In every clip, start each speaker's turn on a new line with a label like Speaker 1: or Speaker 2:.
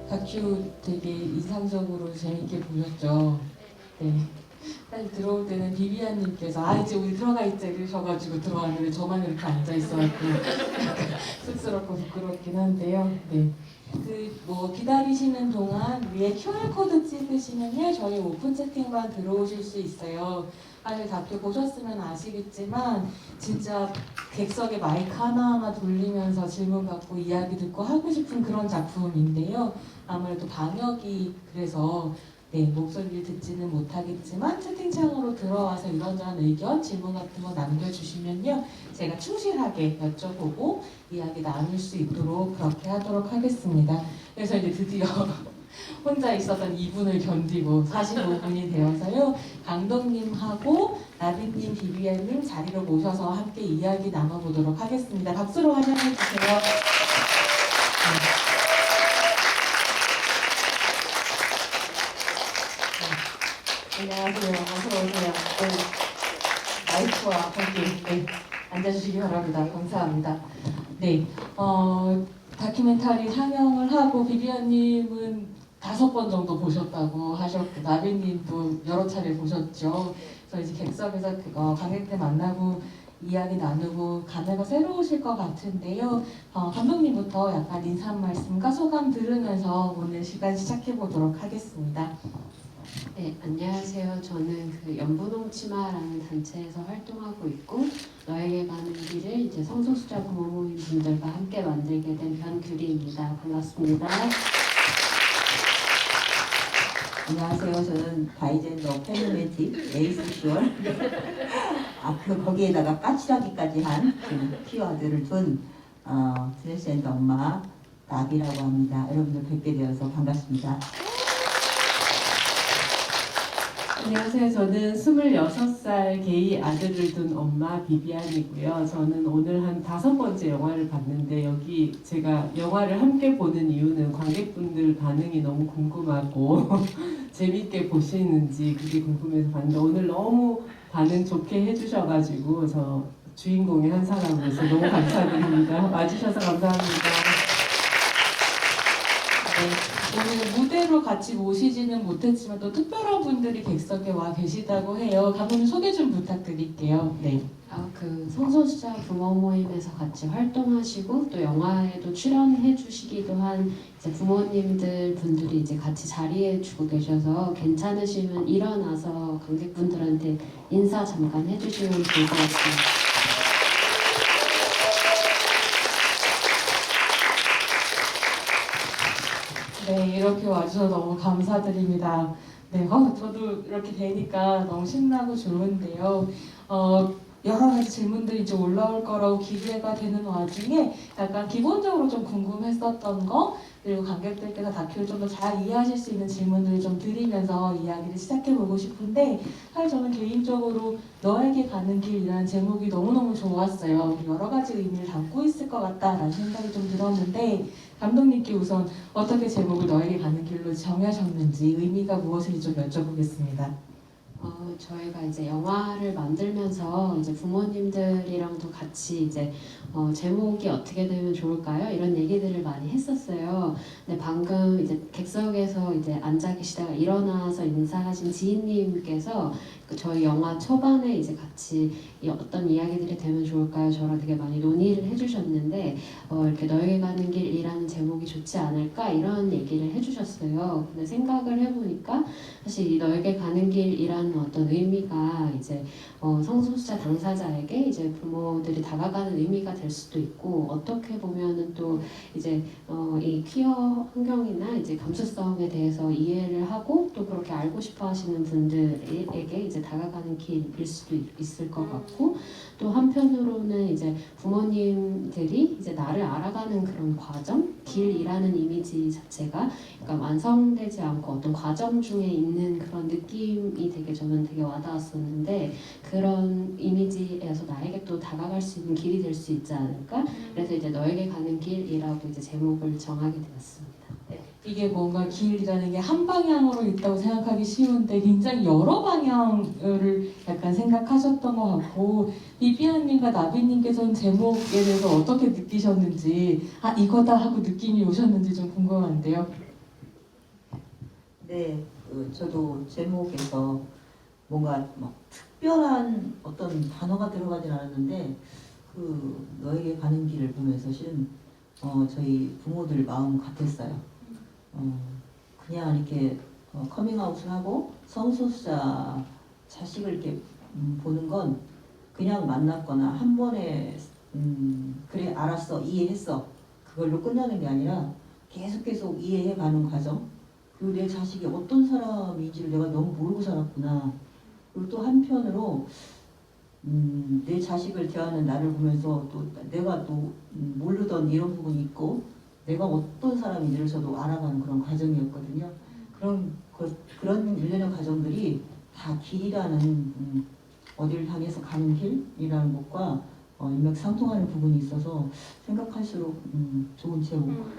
Speaker 1: 다큐 되게 인상적으로 재밌게 보셨죠? 네. 사실 들어올 때는 비비안님께서 이제 우리 들어가 있자 이러셔가지고 들어왔는데 저만 이렇게 앉아 있어갖고 쑥스럽고 부끄럽긴 한데요. 네. 뭐 기다리시는 동안 위에 QR코드 찍으시면요 저희 오픈 채팅방 들어오실 수 있어요. 사실 다큐 보셨으면 아시겠지만 진짜 객석에 마이크 하나하나 돌리면서 질문 받고 이야기 듣고 하고 싶은 그런 작품인데요. 아무래도 방역이 그래서 네, 목소리를 듣지는 못하겠지만 채팅창으로 들어와서 이런저런 의견, 질문 같은 거 남겨주시면요 제가 충실하게 여쭤보고 이야기 나눌 수 있도록 그렇게 하도록 하겠습니다. 그래서 이제 드디어 혼자 있었던 2분을 견디고 45분이 되어서요 강동님하고 나비님, 비비안님 자리로 모셔서 함께 이야기 나눠보도록 하겠습니다. 박수로 환영해주세요. 안녕하세요. 어서오세요. 네. 마이크와 함께 네. 앉아주시기 바랍니다. 감사합니다. 네, 다큐멘터리 상영을 하고 비비안님은 5번 정도 보셨다고 하셨고 나비님도 여러 차례 보셨죠. 그래서 이제 객석에서 관객들 만나고 이야기 나누고 감회가 새로우실 것 같은데요. 감독님부터 약간 인사 말씀과 소감 들으면서 오늘 시간 시작해 보도록 하겠습니다.
Speaker 2: 네, 안녕하세요. 저는 연분홍치마라는 단체에서 활동하고 있고 너에게 가는 길을 이제 성소수자 부모 모임 분들과 함께 만들게 된 변규리입니다. 반갑습니다.
Speaker 3: 안녕하세요. 저는 바이젠더 페르메틱 에이스슈얼 거기에다가 까칠하기까지 한 키워드를 둔 트랜스젠더 엄마 나비라고 합니다. 여러분들 뵙게 되어서 반갑습니다.
Speaker 4: 안녕하세요. 저는 26살 게이 아들을 둔 엄마 비비안이고요. 저는 오늘 한 5번째 영화를 봤는데 여기 제가 영화를 함께 보는 이유는 관객분들 반응이 너무 궁금하고 재밌게 보시는지 그게 궁금해서 봤는데 오늘 너무 반응 좋게 해주셔가지고 저 주인공의 한 사람으로서 너무 감사드립니다. 와주셔서 감사합니다.
Speaker 1: 네, 오늘 무대로 같이 모시지는 못했지만 또 특별한 분들이 객석에 와 계시다고 해요. 감독님 소개 좀 부탁드릴게요. 네.
Speaker 2: 성소수자 부모 모임에서 같이 활동하시고 또 영화에도 출연해 주시기도 한 이제 부모님들 분들이 이제 같이 자리해 주고 계셔서 괜찮으시면 일어나서 관객분들한테 인사 잠깐 해주시면 좋을 것 같습니다.
Speaker 1: 네, 이렇게 와주셔서 너무 감사드립니다. 네, 저도 이렇게 되니까 너무 신나고 좋은데요. 여러 가지 질문들이 이제 올라올 거라고 기대가 되는 와중에 약간 기본적으로 좀 궁금했었던 거 그리고 관객들께서 다큐를 좀 더 잘 이해하실 수 있는 질문들을 좀 드리면서 이야기를 시작해보고 싶은데 사실 저는 개인적으로 너에게 가는 길이라는 제목이 너무너무 좋았어요. 여러 가지 의미를 담고 있을 것 같다라는 생각이 좀 들었는데 감독님께 우선 어떻게 제목을 너에게 가는 길로 정하셨는지 의미가 무엇인지 좀 여쭤보겠습니다.
Speaker 2: 저희가 이제 영화를 만들면서 이제 부모님들이랑도 같이 이제 제목이 어떻게 되면 좋을까요? 이런 얘기들을 많이 했었어요. 근데 방금 이제 객석에서 이제 앉아 계시다가 일어나서 인사하신 지인님께서 저희 영화 초반에 이제 같이 어떤 이야기들이 되면 좋을까요? 저랑 되게 많이 논의를 해주셨는데 이렇게 너에게 가는 길이라는 제목이 좋지 않을까 이런 얘기를 해주셨어요. 근데 생각을 해보니까 사실 이 너에게 가는 길이라는 어떤 의미가 이제 성소수자 당사자에게 이제 부모들이 다가가는 의미가 될 수도 있고 어떻게 보면은 또 이제 이 퀴어 환경이나 이제 감수성에 대해서 이해를 하고 또 그렇게 알고 싶어하시는 분들에게 이제 다가가는 길일 수도 있을 것 같고 또 한편으로는 이제 부모님들이 이제 나를 알아가는 그런 과정, 길이라는 이미지 자체가 그러니까 완성되지 않고 어떤 과정 중에 있는 그런 느낌이 되게 저는 되게 와닿았었는데 그런 이미지에서 나에게 또 다가갈 수 있는 길이 될 수 있지 않을까? 그래서 이제 너에게 가는 길이라고 이제 제목을 정하게 되었습니다.
Speaker 1: 이게 뭔가 길이라는 게 한 방향으로 있다고 생각하기 쉬운데 굉장히 여러 방향을 약간 생각하셨던 것 같고 비비안님과 나비님께서는 제목에 대해서 어떻게 느끼셨는지 이거다 하고 느낌이 오셨는지 좀 궁금한데요.
Speaker 3: 네, 저도 제목에서 뭔가 막 특별한 어떤 단어가 들어가진 않았는데 너에게 가는 길을 보면서 실은 저희 부모들 마음 같았어요. 그냥 이렇게 커밍아웃을 하고 성소수자 자식을 이렇게 보는 건 그냥 만났거나 한 번에 그래 알았어 이해했어 그걸로 끝나는 게 아니라 계속 이해해가는 과정. 그리고 내 자식이 어떤 사람인지를 내가 너무 모르고 살았구나. 그리고 또 한편으로 내 자식을 대하는 나를 보면서 또 내가 또 모르던 이런 부분이 있고 내가 어떤 사람인지를 저도 알아가는 그런 과정이었거든요. 그런 일련의 과정들이 다 길이라는 어디를 향해서 가는 길이라는 것과 일맥상통하는 부분이 있어서 생각할수록 좋은 제목.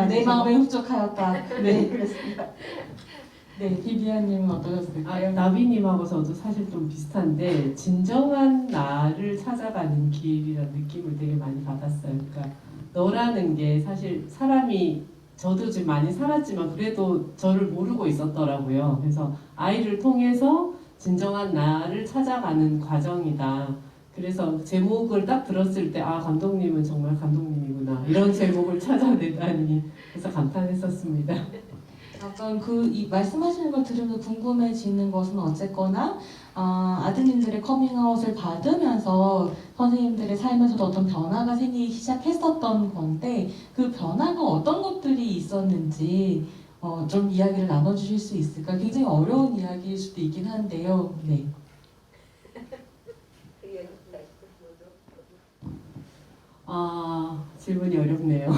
Speaker 1: 내 마음에 흡족하였다.
Speaker 3: 네, 그렇습니다.
Speaker 1: 네, 비비안님은 어떠셨을까요?
Speaker 4: 나비님하고 저도 사실 좀 비슷한데 진정한 나를 찾아가는 길이라는 느낌을 되게 많이 받았어요. 그러니까 너라는 게 사실 사람이 저도 지금 많이 살았지만 그래도 저를 모르고 있었더라고요. 그래서 아이를 통해서 진정한 나를 찾아가는 과정이다. 그래서 제목을 딱 들었을 때 아 감독님은 정말 감독님이구나 이런 제목을 찾아내다니 그래서 감탄했었습니다.
Speaker 1: 약간 이 말씀하시는 걸 들으면 궁금해지는 것은 어쨌거나 아드님들의 커밍아웃을 받으면서 선생님들의 삶에서도 어떤 변화가 생기기 시작했었던 건데 그 변화가 어떤 것들이 있었는지 좀 이야기를 나눠주실 수 있을까? 굉장히 어려운 이야기일 수도 있긴 한데요. 네.
Speaker 4: 질문이 어렵네요.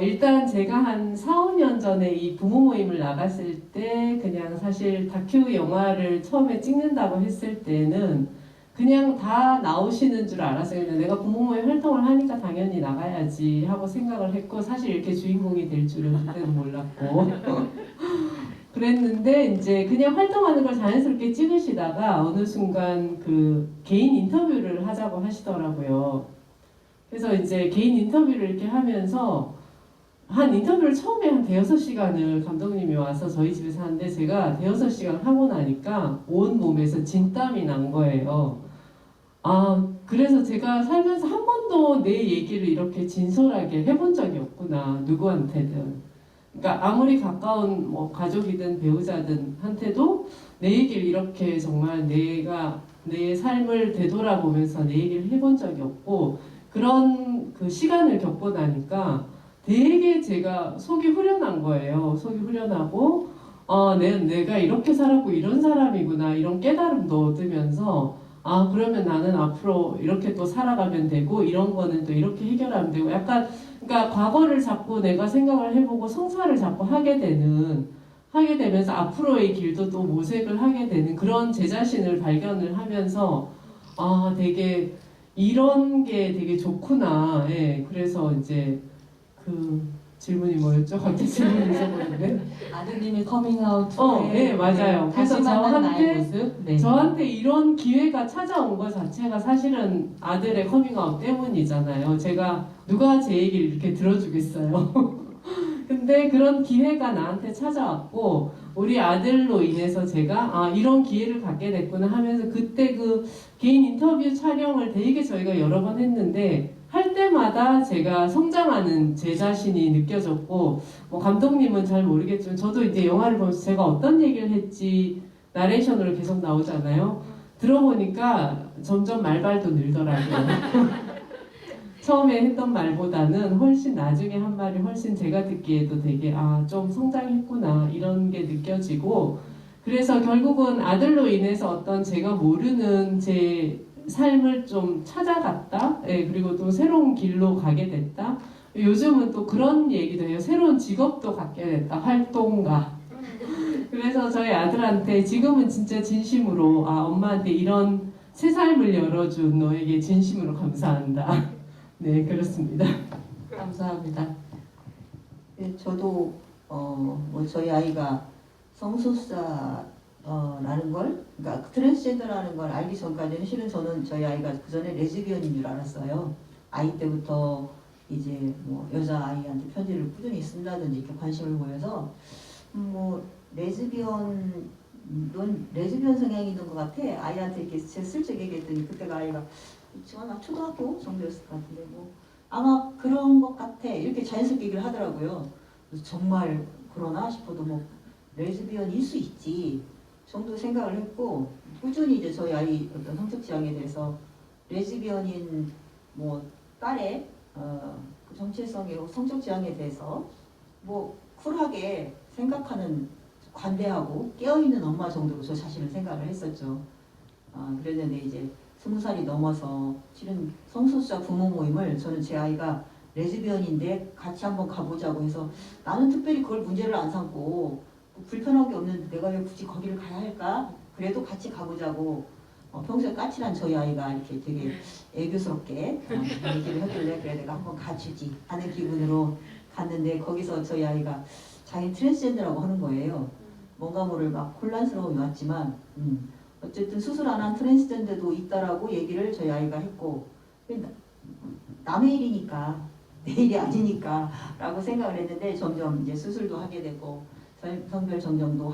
Speaker 4: 일단 제가 한 4, 5년 전에 이 부모 모임을 나갔을 때 그냥 사실 다큐 영화를 처음에 찍는다고 했을 때는 그냥 다 나오시는 줄 알았어요. 그냥 내가 부모 모임 활동을 하니까 당연히 나가야지 하고 생각을 했고 사실 이렇게 주인공이 될 줄은 그때는 몰랐고 그랬는데 이제 그냥 활동하는 걸 자연스럽게 찍으시다가 어느 순간 그 개인 인터뷰를 하자고 하시더라고요. 그래서 이제 개인 인터뷰를 이렇게 하면서 한 인터뷰를 처음에 한 대여섯 시간을 감독님이 와서 저희 집에서 하는데 제가 대여섯 시간 하고 나니까 온 몸에서 진땀이 난 거예요. 그래서 제가 살면서 한 번도 내 얘기를 이렇게 진솔하게 해본 적이 없구나. 누구한테든. 그러니까 아무리 가까운 뭐 가족이든 배우자든 한테도 내 얘기를 이렇게 정말 내가 내 삶을 되돌아보면서 내 얘기를 해본 적이 없고 그런 그 시간을 겪고 나니까 되게 제가 속이 후련한 거예요. 속이 후련하고 내가 이렇게 살았고 이런 사람이구나 이런 깨달음도 얻으면서 그러면 나는 앞으로 이렇게 또 살아가면 되고 이런 거는 또 이렇게 해결하면 되고 약간 그러니까 과거를 자꾸 내가 생각을 해보고 성찰을 자꾸 하게 되면서 앞으로의 길도 또 모색을 하게 되는 그런 제 자신을 발견을 하면서 되게 이런 게 되게 좋구나. 예, 그래서 이제 그 질문이 뭐였죠? 갑자기 질문이 잊어버렸네.
Speaker 1: 아드님의 커밍아웃 후에
Speaker 4: 네, 맞아요.
Speaker 1: 다시
Speaker 4: 그래서
Speaker 1: 만난 나의 모습. 네.
Speaker 4: 저한테 이런 기회가 찾아온 것 자체가 사실은 아들의 커밍아웃 때문이잖아요. 제가 누가 제 얘기를 이렇게 들어주겠어요. 근데 그런 기회가 나한테 찾아왔고 우리 아들로 인해서 제가 이런 기회를 갖게 됐구나 하면서 그때 그 개인 인터뷰 촬영을 되게 저희가 여러 번 했는데 할 때마다 제가 성장하는 제 자신이 느껴졌고 뭐 감독님은 잘 모르겠지만 저도 이제 영화를 보면서 제가 어떤 얘기를 했지 나레이션으로 계속 나오잖아요. 들어보니까 점점 말발도 늘더라고요. 처음에 했던 말보다는 훨씬 나중에 한 말이 훨씬 제가 듣기에도 되게 좀 성장했구나 이런 게 느껴지고 그래서 결국은 아들로 인해서 어떤 제가 모르는 제 삶을 좀 찾아갔다. 예, 그리고 또 새로운 길로 가게 됐다. 요즘은 또 그런 얘기도 해요. 새로운 직업도 갖게 됐다. 활동가. 그래서 저희 아들한테 지금은 진짜 진심으로 엄마한테 이런 새 삶을 열어준 너에게 진심으로 감사한다. 네, 그렇습니다.
Speaker 1: 감사합니다.
Speaker 3: 네, 저도 뭐 저희 아이가 성소수자라는 걸, 그러니까 트랜스젠더라는 걸 알기 전까지는 실은 저는 저희 아이가 그 전에 레즈비언인 줄 알았어요. 아이 때부터 이제 뭐 여자 아이한테 편지를 꾸준히 쓴다든지 이렇게 관심을 보여서 뭐 레즈비언 성향이 있는 것 같아. 아이한테 이렇게 제가 슬쩍 얘기했더니 그때가 아이가 지금 아마 초등학교 정도였을 것 같은데 뭐 아마 그런 것 같아 이렇게 자연스럽게 얘기를 하더라고요. 그래서 정말 그러나 싶어도 뭐 레즈비언일 수 있지 정도 생각을 했고 꾸준히 이제 저희 아이 어떤 성적 지향에 대해서 레즈비언인 뭐 딸의 그 정체성의 성적 지향에 대해서 뭐 쿨하게 생각하는 관대하고 깨어있는 엄마 정도로 저 자신을 생각을 했었죠. 그랬는데 이제 20살이 넘어서 실은 성소수자 부모 모임을 저는 제 아이가 레즈비언인데 같이 한번 가보자고 해서 나는 특별히 그걸 문제를 안 삼고 뭐 불편한 게 없는데 내가 왜 굳이 거기를 가야 할까? 그래도 같이 가보자고 평소에 까칠한 저희 아이가 이렇게 되게 애교스럽게 얘기를 하길래 그래 내가 한번 가주지 하는 기분으로 갔는데 거기서 저희 아이가 자기 트랜스젠더라고 하는 거예요. 뭔가 모를 막 혼란스러움이 왔지만 어쨌든 수술 안 한 트랜스젠더도 있다라고 얘기를 저희 아이가 했고 남의 일이니까 내 일이 아니니까 라고 생각을 했는데 점점 이제 수술도 하게 되고 성별 정정도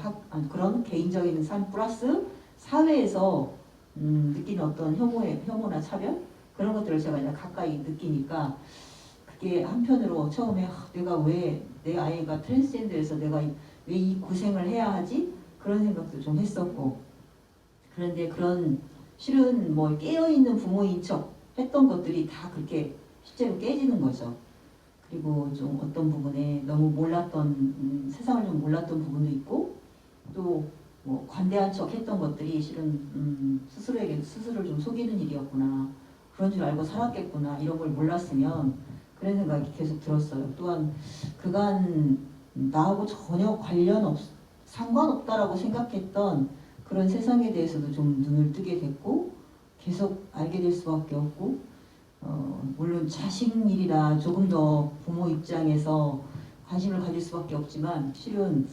Speaker 3: 그런 개인적인 삶 플러스 사회에서 느끼는 어떤 혐오나 차별 그런 것들을 제가 이제 가까이 느끼니까 그게 한편으로 처음에 내가 왜 내 아이가 트랜스젠더에서 내가 왜 이 고생을 해야 하지? 그런 생각도 좀 했었고 그런데 그런 실은 뭐 깨어있는 부모인 척 했던 것들이 다 그렇게 실제로 깨지는 거죠. 그리고 좀 어떤 부분에 너무 몰랐던 세상을 좀 몰랐던 부분도 있고 또 뭐 관대한 척 했던 것들이 실은 스스로를 좀 속이는 일이었구나 그런 줄 알고 살았겠구나 이런 걸 몰랐으면 그런 생각이 계속 들었어요. 또한 그간 나하고 전혀 상관없다라고 생각했던 그런 세상에 대해서도 좀 눈을 뜨게 됐고 계속 알게 될 수밖에 없고 물론 자식 일이라 조금 더 부모 입장에서 관심을 가질 수밖에 없지만 실은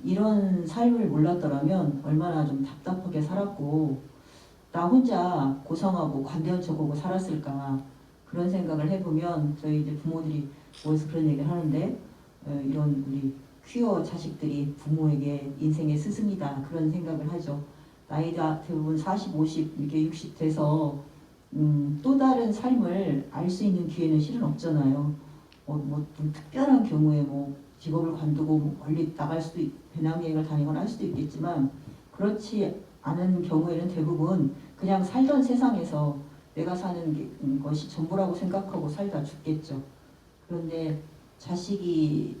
Speaker 3: 이런 삶을 몰랐더라면 얼마나 좀 답답하게 살았고 나 혼자 고상하고 관대한 척하고 살았을까 그런 생각을 해보면 저희 이제 부모들이 모여서 그런 얘기를 하는데 이런 우리 퀴어 자식들이 부모에게 인생의 스승이다 그런 생각을 하죠. 나이가 대부분 40, 50, 이렇게 60 돼서 또 다른 삶을 알 수 있는 기회는 실은 없잖아요. 뭐 특별한 경우에 뭐 직업을 관두고 뭐 멀리 나갈 수도 배낭여행을 다니거나 할 수도 있겠지만 그렇지 않은 경우에는 대부분 그냥 살던 세상에서 내가 사는 것이 전부라고 생각하고 살다 죽겠죠. 그런데 자식이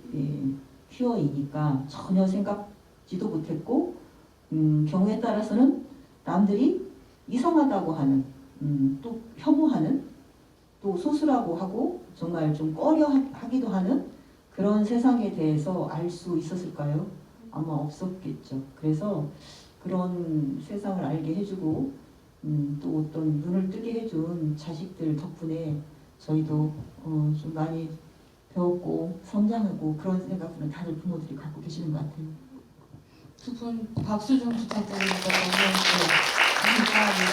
Speaker 3: 퓨어이니까 전혀 생각지도 못했고 경우에 따라서는 남들이 이상하다고 하는 또 혐오하는 또 소수라고 하고 정말 좀 꺼려 하기도 하는 그런 세상에 대해서 알 수 있었을까요? 아마 없었겠죠. 그래서 그런 세상을 알게 해주고 또 어떤 눈을 뜨게 해준 자식들 덕분에 저희도 좀 많이 배웠고 성장하고 그런 생각들은 다들 부모들이 갖고 계시는 것 같아요.
Speaker 1: 두 분 박수 좀 부탁드립니다.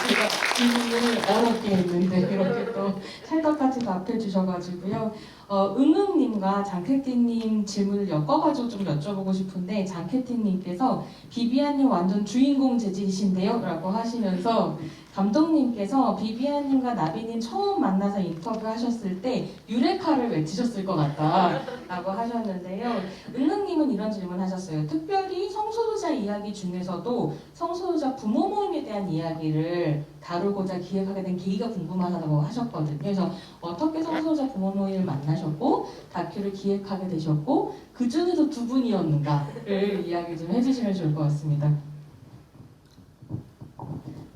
Speaker 1: 제가 질문을 어렵게 했는데 이렇게 또 찰떡같이 답해 주셔가지고요. 응응님과 장캐티님 질문을 엮어가지고 좀 여쭤보고 싶은데 장캐티님께서 비비안님 완전 주인공 재질이신데요? 라고 하시면서 감독님께서 비비안님과 나비님 처음 만나서 인터뷰하셨을 때 유레카를 외치셨을 것 같다 라고 하셨는데요. 응응님은 이런 질문 하셨어요. 특별히 성소수자 이야기 중에서도 성소수자 부모 모임에 대한 이야기를 다루고자 기획하게 된 계기가 궁금하다고 하셨거든요. 그래서 어떻게 성소수자 부모 모임을 만나셨고 다큐를 기획하게 되셨고 그 중에서 두 분이었는가를 이야기 좀 해주시면 좋을 것 같습니다.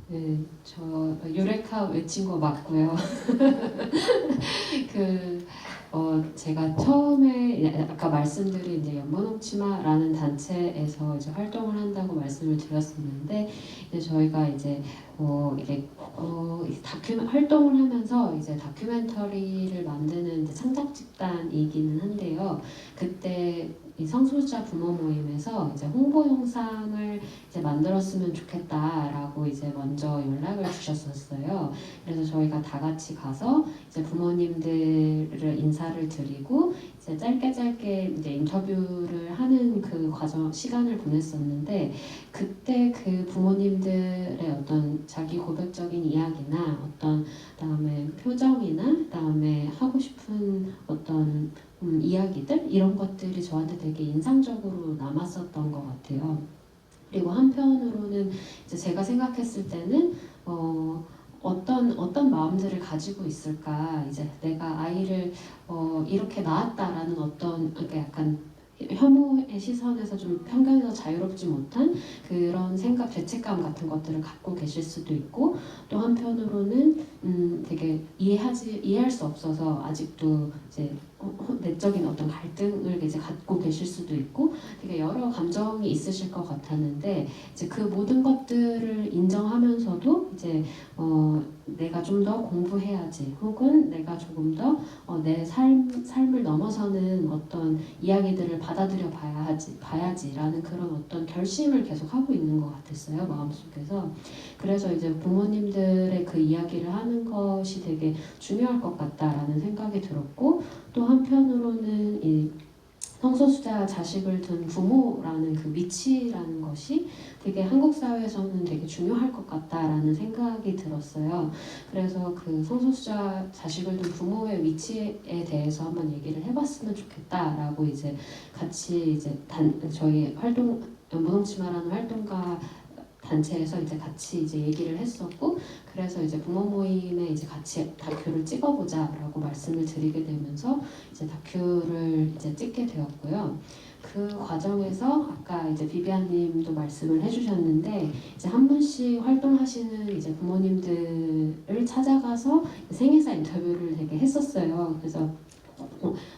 Speaker 2: 네, 저 유레카 외친 거 맞고요. 제가 처음에 아까 말씀드린 이제 연번옥치마라는 단체에서 이제 활동을 한다고 말씀을 드렸었는데 이제 저희가 이제 활동을 하면서 이제 다큐멘터리를 만드는 이제 창작 집단이기는 한데요. 그때 이 성소수자 부모 모임에서 이제 홍보 영상을 이제 만들었으면 좋겠다라고 이제 먼저 연락을 주셨었어요. 그래서 저희가 다 같이 가서 이제 부모님들을 인사를 드리고 이제 짧게 이제 인터뷰를 하는 그 과정 시간을 보냈었는데, 그때 그 부모님들의 어떤 자기 고백적인 이야기나 어떤 그다음에 표정이나 그다음에 하고 싶은 어떤 이야기들 이런 것들이 저한테 되게 인상적으로 남았었던 것 같아요. 그리고 한편으로는 이제 제가 생각했을 때는 어떤 마음들을 가지고 있을까, 이제 내가 아이를 이렇게 낳았다라는 어떤 그러니까 약간 혐오의 시선에서 좀 편견에서 자유롭지 못한 그런 생각, 죄책감 같은 것들을 갖고 계실 수도 있고, 또 한편으로는 되게 이해할 수 없어서 아직도 이제 내적인 어떤 갈등을 이제 갖고 계실 수도 있고, 되게 여러 감정이 있으실 것 같았는데, 이제 그 모든 것들을 인정하면서도 이제 내가 좀 더 공부해야지, 혹은 내가 조금 더 내 삶을 넘어서는 어떤 이야기들을 받아들여 봐야지라는 그런 어떤 결심을 계속 하고 있는 것 같았어요, 마음속에서. 그래서 이제 부모님들의 그 이야기를 하는 것이 되게 중요할 것 같다라는 생각이 들었고, 또 한편으로는 이 성소수자 자식을 둔 부모라는 그 위치라는 것이 되게 한국 사회에서는 되게 중요할 것 같다라는 생각이 들었어요. 그래서 그 성소수자 자식을 둔 부모의 위치에 대해서 한번 얘기를 해봤으면 좋겠다라고 이제 같이 이제 저희 무덤치마라는 활동가 단체에서 이제 같이 이제 얘기를 했었고, 그래서 이제 부모 모임에 이제 같이 다큐를 찍어보자라고 말씀을 드리게 되면서 이제 다큐를 이제 찍게 되었고요. 그 과정에서 아까 이제 비비안님도 말씀을 해주셨는데, 이제 한 분씩 활동하시는 이제 부모님들을 찾아가서 생애사 인터뷰를 되게 했었어요. 그래서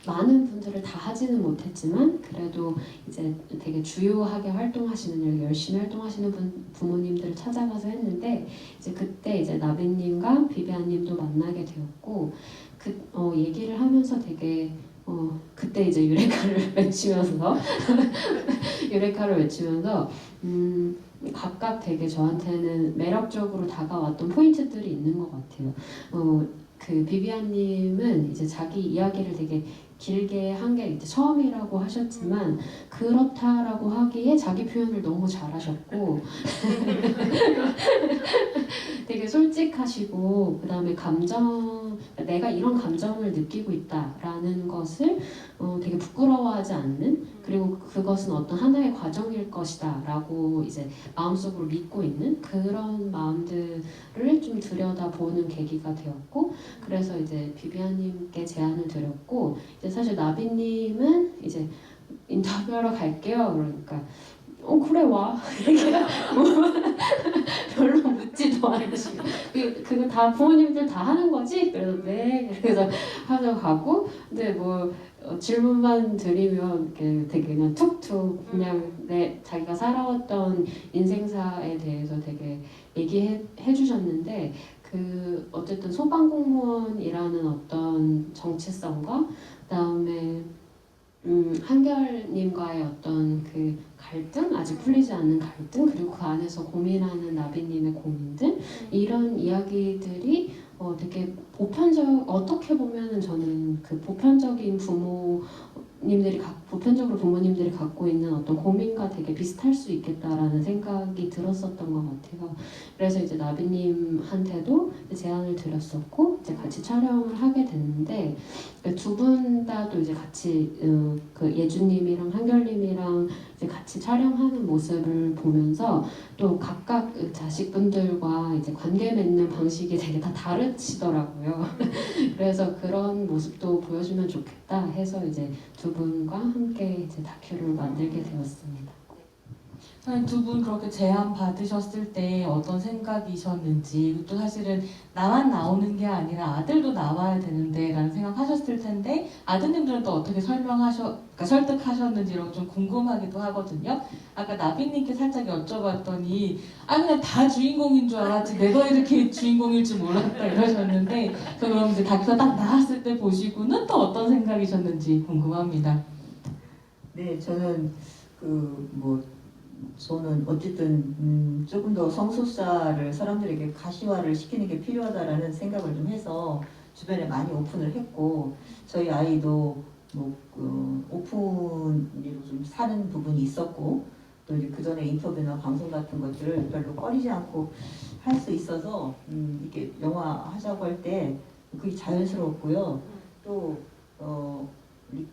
Speaker 2: 많은 분들을 다 하지는 못했지만 그래도 이제 되게 주요하게 활동하시는, 열심히 활동하시는 부모님들을 찾아가서 했는데, 이제 그때 이제 나비님과 비비안님도 만나게 되었고, 얘기를 하면서 되게 그때 이제 유레카를 외치면서 각각 되게 저한테는 매력적으로 다가왔던 포인트들이 있는 것 같아요. 그 비비안님은 이제 자기 이야기를 되게 길게 한 게 이제 처음이라고 하셨지만, 그렇다라고 하기에 자기 표현을 너무 잘하셨고 되게 솔직하시고, 그 다음에 내가 이런 감정을 느끼고 있다라는 것을 되게 부끄러워하지 않는, 그리고 그것은 어떤 하나의 과정일 것이다 라고 이제 마음속으로 믿고 있는 그런 마음들을 좀 들여다보는 계기가 되었고, 그래서 이제 비비안님께 제안을 드렸고, 이제 사실 나비님은 이제 인터뷰하러 갈게요 그러니까 그래 와 이렇게 별로 묻지도 않고, 그거 다 부모님들 다 하는 거지? 그래서 네, 그래서 하러 가고, 근데 뭐 질문만 드리면 이렇게 되게 그냥 툭툭 그냥 자기가 살아왔던 인생사에 대해서 되게 얘기해 주셨는데, 그 어쨌든 소방공무원이라는 어떤 정체성과 그다음에 한결님과의 어떤 그 갈등, 아직 풀리지 않는 갈등, 그리고 그 안에서 고민하는 나비님의 고민들, 이런 이야기들이 되게 어떻게 보면은 저는 그 보편적으로 부모님들이 갖고 있는 어떤 고민과 되게 비슷할 수 있겠다라는 생각이 들었었던 것 같아요. 그래서 이제 나비님한테도 제안을 드렸었고, 이제 같이 촬영을 하게 됐는데, 두 분 다 또 이제 같이 그 예주님이랑 한결님이랑 이제 같이 촬영하는 모습을 보면서 또 각각 자식분들과 이제 관계 맺는 방식이 되게 다 다르시더라고요. 그래서 그런 모습도 보여주면 좋겠다 해서 이제 두 분과 함께 이제 다큐를 만들게 되었습니다.
Speaker 1: 두 분 그렇게 제안 받으셨을 때 어떤 생각이셨는지, 또 사실은 나만 나오는 게 아니라 아들도 나와야 되는데 라는 생각하셨을 텐데, 아드님들은 또 어떻게 그러니까 설득하셨는지 이런 좀 궁금하기도 하거든요. 아까 나비님께 살짝 여쭤봤더니 그냥 다 주인공인 줄 알았지 내가 이렇게 주인공일 줄 몰랐다 이러셨는데, 그럼 이제 다큐가 딱 나왔을 때 보시고는 또 어떤 생각이셨는지 궁금합니다.
Speaker 3: 네, 저는 저는 어쨌든 조금 더 성소수자를 사람들에게 가시화를 시키는 게 필요하다라는 생각을 좀 해서 주변에 많이 오픈을 했고 저희 아이도 오픈으로 좀 사는 부분이 있었고 또 이제 그 전에 인터뷰나 방송 같은 것들을 별로 꺼리지 않고 할 수 있어서 이렇게 영화 하자고 할 때 그게 자연스러웠고요. 또 우리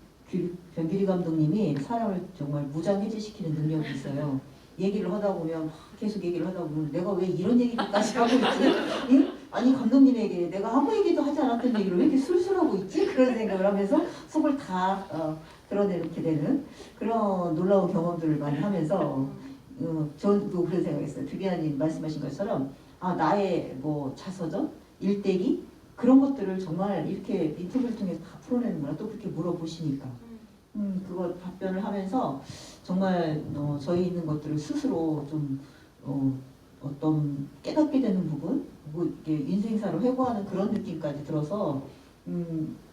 Speaker 3: 변기리 감독님이 사람을 정말 무장해제시키는 능력이 있어요. 얘기를 하다 보면 계속 얘기를 하다 보면 내가 왜 이런 얘기까지 하고 있지? 응? 아니 감독님에게 내가 아무 얘기도 하지 않았던 얘기를 왜 이렇게 술술하고 있지? 그런 생각을 하면서 속을 다 드러내게 되는 그런 놀라운 경험들을 많이 하면서 저도 그런 생각했어요. 비비아님 말씀하신 것처럼 나의 자서전, 일대기 그런 것들을 정말 이렇게 인터뷰를 통해서 다 풀어내는구나. 또 그렇게 물어보시니까 그거 답변을 하면서 정말 저희 있는 것들을 스스로 좀 어떤 깨닫게 되는 부분, 이게 인생사를 회고하는 그런 느낌까지 들어서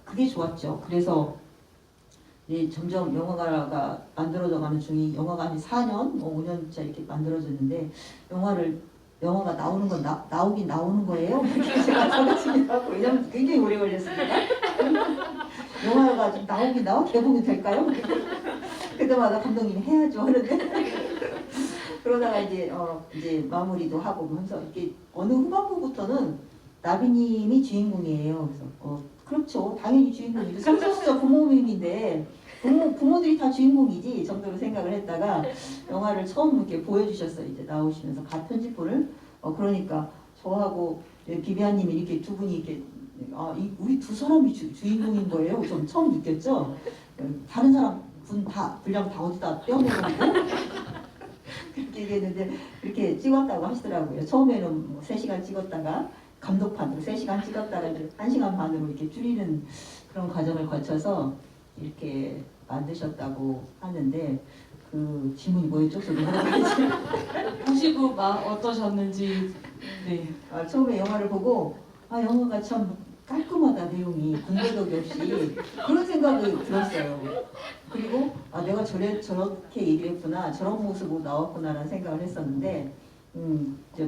Speaker 3: 그게 좋았죠. 그래서 점점 영화가 만들어져가는 중이 영화가 한 4년, 5년째 이렇게 만들어졌는데 영화가 나오는 건 나오긴 나오는 거예요. 그렇게 제가 적어주기도 하고 왜냐면 굉장히 오래 걸렸으니까 영화가 좀 나오긴 나와 개봉이 될까요? 그때마다 감독님이 해야죠 하는데 그러다가 이제 마무리도 하고 하면서 이렇게 어느 후반부부터는 나비님이 주인공이에요. 그래서 그렇죠. 당연히 주인공이죠. 성소수자 부모님인데 부모들이 다 주인공이지 정도로 생각을 했다가 영화를 처음 이렇게 보여주셨어요. 이제 나오시면서 편집본을 그러니까 저하고 비비안님이 이렇게 두 분이 이렇게 우리 두 사람이 주인공인 거예요. 좀 처음 느꼈죠. 다른 사람 분량 다 어디다 떼어내고 그렇게 얘기했는데 그렇게 찍었다고 하시더라고요. 처음에는 3시간 찍었다가 감독판으로 3시간 찍었다가 이제 1시간 반으로 이렇게 줄이는 그런 과정을 거쳐서 이렇게 만드셨다고 하는데 그 질문이 뭐였죠? 저도 물어봐야지.
Speaker 1: 보시고 어떠셨는지. 네.
Speaker 3: 처음에 영화를 보고 영화가 참 깔끔하다 내용이 군더더기 없이 그런 생각이 들었어요. 그리고 내가 저렇게 얘기했구나 저런 모습으로 나왔구나라는 생각을 했었는데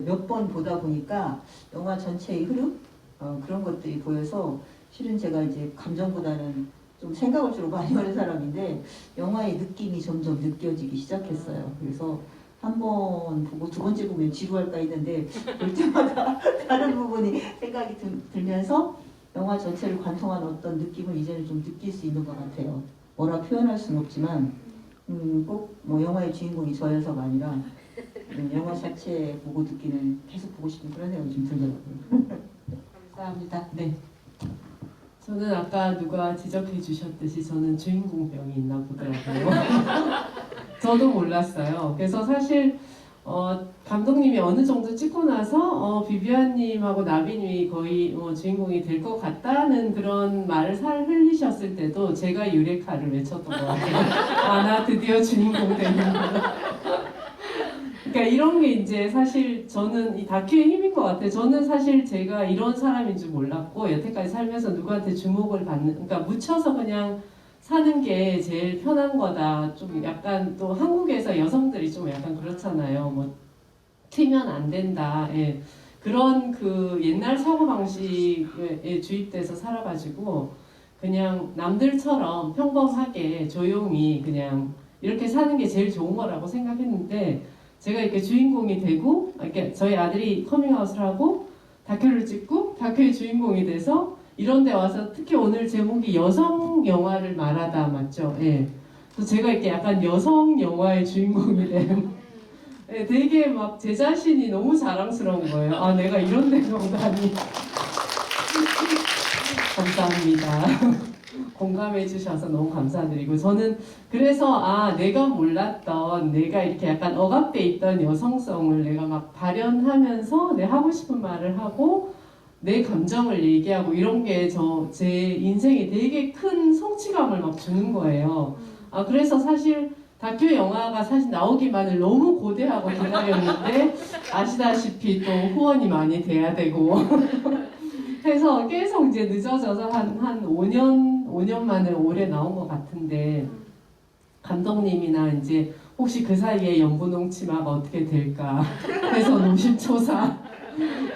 Speaker 3: 몇 번 보다 보니까 영화 전체의 흐름 그런 것들이 보여서 실은 제가 이제 감정보다는 좀 생각을 주로 많이 하는 사람인데 영화의 느낌이 점점 느껴지기 시작했어요. 그래서 한 번 보고 두 번째 보면 지루할까 했는데 볼 때마다 다른 부분이 생각이 들면서 영화 전체를 관통한 어떤 느낌을 이제는 좀 느낄 수 있는 것 같아요. 뭐라 표현할 수는 없지만 꼭 영화의 주인공이 저여서가 아니라 영화 자체 보고 듣기는 계속 보고 싶은 그런 생각이 좀 들더라고요.
Speaker 1: 감사합니다. 네.
Speaker 4: 저는 아까 누가 지적해 주셨듯이 저는 주인공병이 있나 보더라고요. 저도 몰랐어요. 그래서 사실 감독님이 어느 정도 찍고 나서 비비안님하고 나비님이 거의 주인공이 될 것 같다는 그런 말을 흘리셨을 때도 제가 유레카를 외쳤던 것 같아요. 나 드디어 주인공 되는구나. 그러니까 이런 게 이제 사실 저는 이 다큐의 힘인 것 같아요. 저는 사실 제가 이런 사람인 줄 몰랐고 여태까지 살면서 누구한테 주목을 받는, 그러니까 묻혀서 그냥 사는 게 제일 편한 거다. 좀 약간 또 한국에서 여성들이 좀 약간 그렇잖아요. 튀면 안 된다. 예. 그런 그 옛날 사고방식에 주입돼서 살아가지고 그냥 남들처럼 평범하게 조용히 그냥 이렇게 사는 게 제일 좋은 거라고 생각했는데 제가 이렇게 주인공이 되고 이렇게 저희 아들이 커밍아웃을 하고 다큐를 찍고 다큐의 주인공이 돼서 이런 데 와서 특히 오늘 제목이 여성 영화를 말하다 맞죠? 예. 그래서 제가 이렇게 약간 여성 영화의 주인공이 된 예, 되게 막 제 자신이 너무 자랑스러운 거예요. 내가 이런 데 나오다니. 감사합니다. 공감해 주셔서 너무 감사드리고 저는 그래서 내가 몰랐던 내가 이렇게 약간 억압돼 있던 여성성을 내가 막 발현하면서 내 하고 싶은 말을 하고 내 감정을 얘기하고 이런 게 제 인생에 되게 큰 성취감을 막 주는 거예요. 그래서 사실 다큐 영화가 사실 나오기만을 너무 고대하고 기다렸는데 아시다시피 또 후원이 많이 돼야 되고 해서 계속 이제 늦어져서 한 5년 만에 올해 나온 것 같은데 감독님이나 이제 혹시 그 사이에 연분홍 치마가 어떻게 될까 해서 노심초사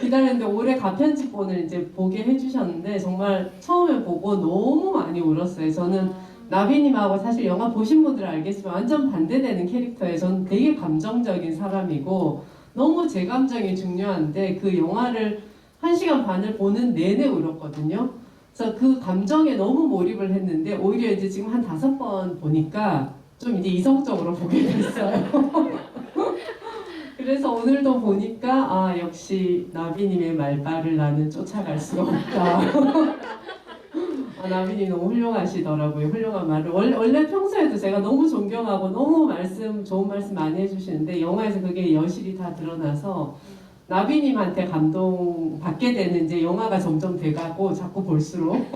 Speaker 4: 기다렸는데 올해 가편집본을 이제 보게 해주셨는데 정말 처음에 보고 너무 많이 울었어요. 저는 나비님하고 사실 영화 보신 분들은 알겠지만 완전 반대되는 캐릭터에 저는 되게 감정적인 사람이고 너무 제 감정이 중요한데 그 영화를 1시간 반을 보는 내내 울었거든요. 그래서 그 감정에 너무 몰입을 했는데 오히려 이제 지금 한 5번 보니까 좀 이제 이성적으로 보게 됐어요. 그래서 오늘도 보니까 아 역시 나비님의 말발을 나는 쫓아갈 수가 없다. 아, 나비님 너무 훌륭하시더라고요. 훌륭한 말을 원래 평소에도 제가 너무 존경하고 너무 좋은 말씀 많이 해주시는데 영화에서 그게 여실히 다 드러나서 나비님한테 감동받게 되는 이제 영화가 점점 돼가고 자꾸 볼수록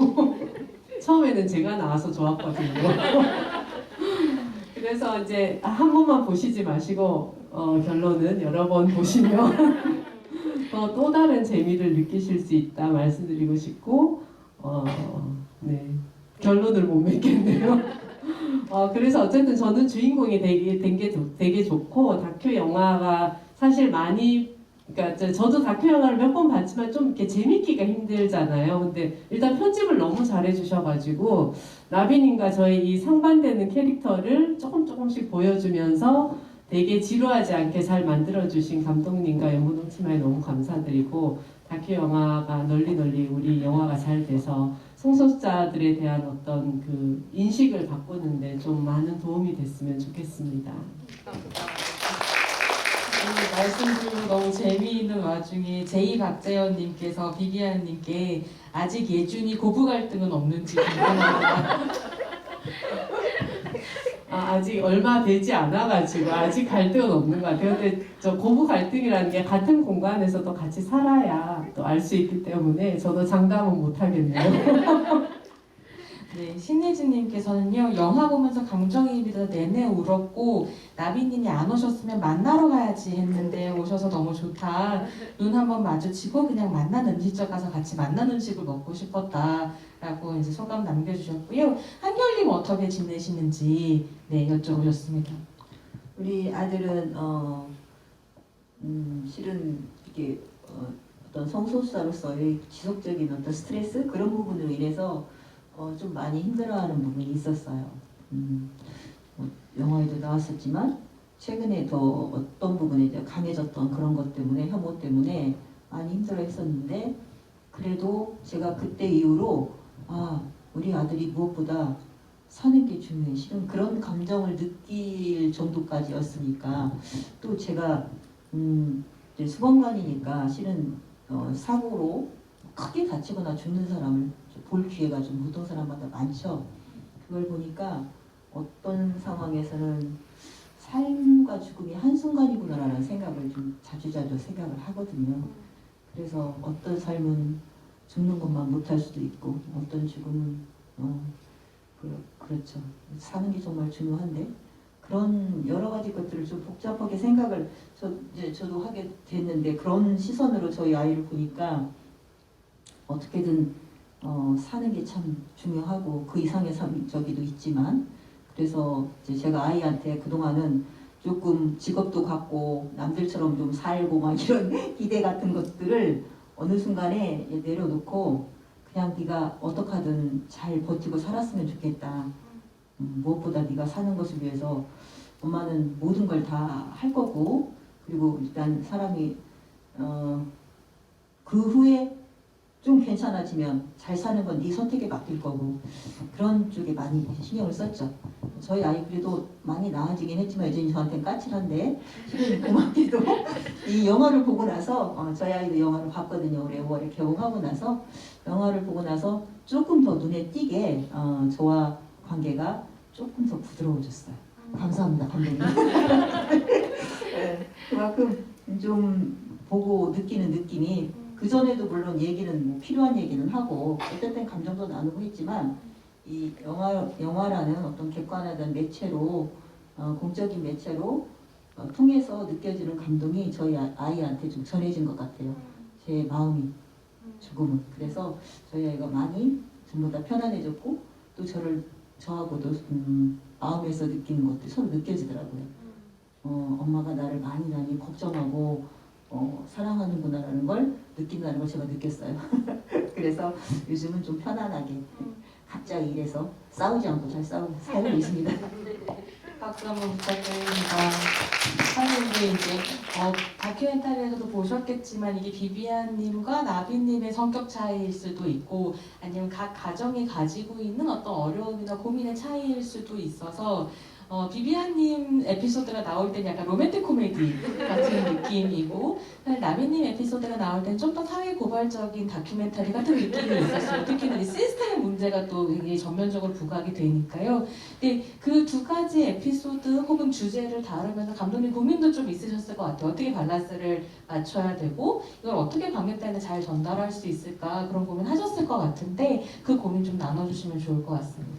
Speaker 4: 처음에는 제가 나와서 좋았거든요. 그래서 이제 한 번만 보시지 마시고 결론은 여러 번 보시면 또 다른 재미를 느끼실 수 있다 말씀드리고 싶고 네 결론을 못 맺겠네요. 그래서 어쨌든 저는 주인공이 되게 좋고 다큐 영화가 사실 많이 그러니까 저도 다큐 영화를 몇 번 봤지만 좀 이렇게 재밌기가 힘들잖아요. 근데 일단 편집을 너무 잘해주셔가지고 나비님과 저의 이 상반되는 캐릭터를 조금씩 보여주면서 되게 지루하지 않게 잘 만들어주신 감독님과 연분홍 치마에 너무 감사드리고 다큐 영화가 널리 우리 영화가 잘 돼서 성소수자들에 대한 어떤 그 인식을 바꾸는데 좀 많은 도움이 됐으면 좋겠습니다.
Speaker 1: 말씀도 너무 재미있는 와중에 제이 박재현님께서 비비안님께 아직 예준이 고부 갈등은 없는지 궁금합니다.
Speaker 4: 아직 얼마 되지 않아가지고 아직 갈등은 없는 것 같아요. 근데 저 고부 갈등이라는 게 같은 공간에서도 같이 살아야 또 알 수 있기 때문에 저도 장담은 못하겠네요.
Speaker 1: 네, 신혜진님께서는요, 영화 보면서 감정이입이다 내내 울었고, 나비님이 안 오셨으면 만나러 가야지 했는데 오셔서 너무 좋다. 눈 한번 마주치고 그냥 만난 음식점 가서 같이 만난 음식을 먹고 싶었다. 라고 이제 소감 남겨주셨고요. 한결님 어떻게 지내시는지 네, 여쭤보셨습니다.
Speaker 3: 우리 아들은 실은 이게 어떤 성소수자로서의 지속적인 어떤 스트레스 그런 부분으로 인해서 좀 많이 힘들어하는 부분이 있었어요. 영화에도 나왔었지만 최근에 더 어떤 부분에 이제 강해졌던 그런 것 때문에 혐오 때문에 많이 힘들어했었는데 그래도 제가 그때 이후로 우리 아들이 무엇보다 사는 게 중요해. 실은 그런 감정을 느낄 정도까지였으니까 또 제가 이제 수범관이니까 실은 사고로 크게 다치거나 죽는 사람을 볼 기회가 좀 보통 사람마다 많죠. 그걸 보니까 어떤 상황에서는 삶과 죽음이 한순간이구나라는 생각을 좀 자주자주 생각을 하거든요. 그래서 어떤 삶은 죽는 것만 못할 수도 있고 어떤 죽음은 그렇죠. 사는 게 정말 중요한데 그런 여러 가지 것들을 좀 복잡하게 생각을 저도 하게 됐는데 그런 시선으로 저희 아이를 보니까 어떻게든 사는 게 참 중요하고 그 이상의 저기도 있지만 그래서 이제 제가 아이한테 그동안은 조금 직업도 갖고 남들처럼 좀 살고 막 이런 기대 같은 것들을 어느 순간에 내려놓고 그냥 네가 어떻게 하든 잘 버티고 살았으면 좋겠다. 무엇보다 네가 사는 것을 위해서 엄마는 모든 걸 다 할 거고 그리고 일단 사람이 그 후에 좀 괜찮아지면 잘 사는 건 네 선택에 맡길 거고 그런 쪽에 많이 신경을 썼죠. 저희 아이 그래도 많이 나아지긴 했지만 여전히 저한테는 까칠한데 실은 고맙게도 이 영화를 보고 나서 저희 아이도 영화를 봤거든요. 올해 5월에 개봉하고 나서 영화를 보고 나서 조금 더 눈에 띄게 저와 관계가 조금 더 부드러워졌어요. 감사합니다, 감독님. 그만큼 좀 보고 느끼는 느낌이 그 전에도 물론 얘기는 뭐 필요한 얘기는 하고 어쨌든 감정도 나누고 했지만 이 영화라는 어떤 객관화된 매체로 공적인 매체로 통해서 느껴지는 감동이 저희 아이한테 좀 전해진 것 같아요. 제 마음이 조금은. 그래서 저희 아이가 많이 전부 다 편안해졌고 또 저를 저하고도 마음에서 느끼는 것들이 서로 느껴지더라고요. 엄마가 나를 많이 걱정하고 사랑하는구나라는 걸 느낀다는 걸 제가 느꼈어요. 그래서 요즘은 좀 편안하게 각자 일해서 싸우지 않고 잘 살고 있습니다.
Speaker 1: 박수 한번 부탁드립니다. 사실 이제 다큐멘터리에서도 보셨겠지만 이게 비비안님과 나비님의 성격 차이일 수도 있고 아니면 각 가정이 가지고 있는 어떤 어려움이나 고민의 차이일 수도 있어서 비비안님 에피소드가 나올 때는 약간 로맨틱 코미디 같은 느낌이고 나비님 에피소드가 나올 때는 좀 더 사회 고발적인 다큐멘터리 같은 느낌이 있었어요. 특히나 이 시스템의 문제가 또 굉장히 전면적으로 부각이 되니까요. 근데 그 두 가지 에피소드 혹은 주제를 다루면서 감독님 고민도 좀 있으셨을 것 같아요. 어떻게 밸런스를 맞춰야 되고 이걸 어떻게 관객들한테 잘 전달할 수 있을까 그런 고민 하셨을 것 같은데 그 고민 좀 나눠주시면 좋을 것 같습니다.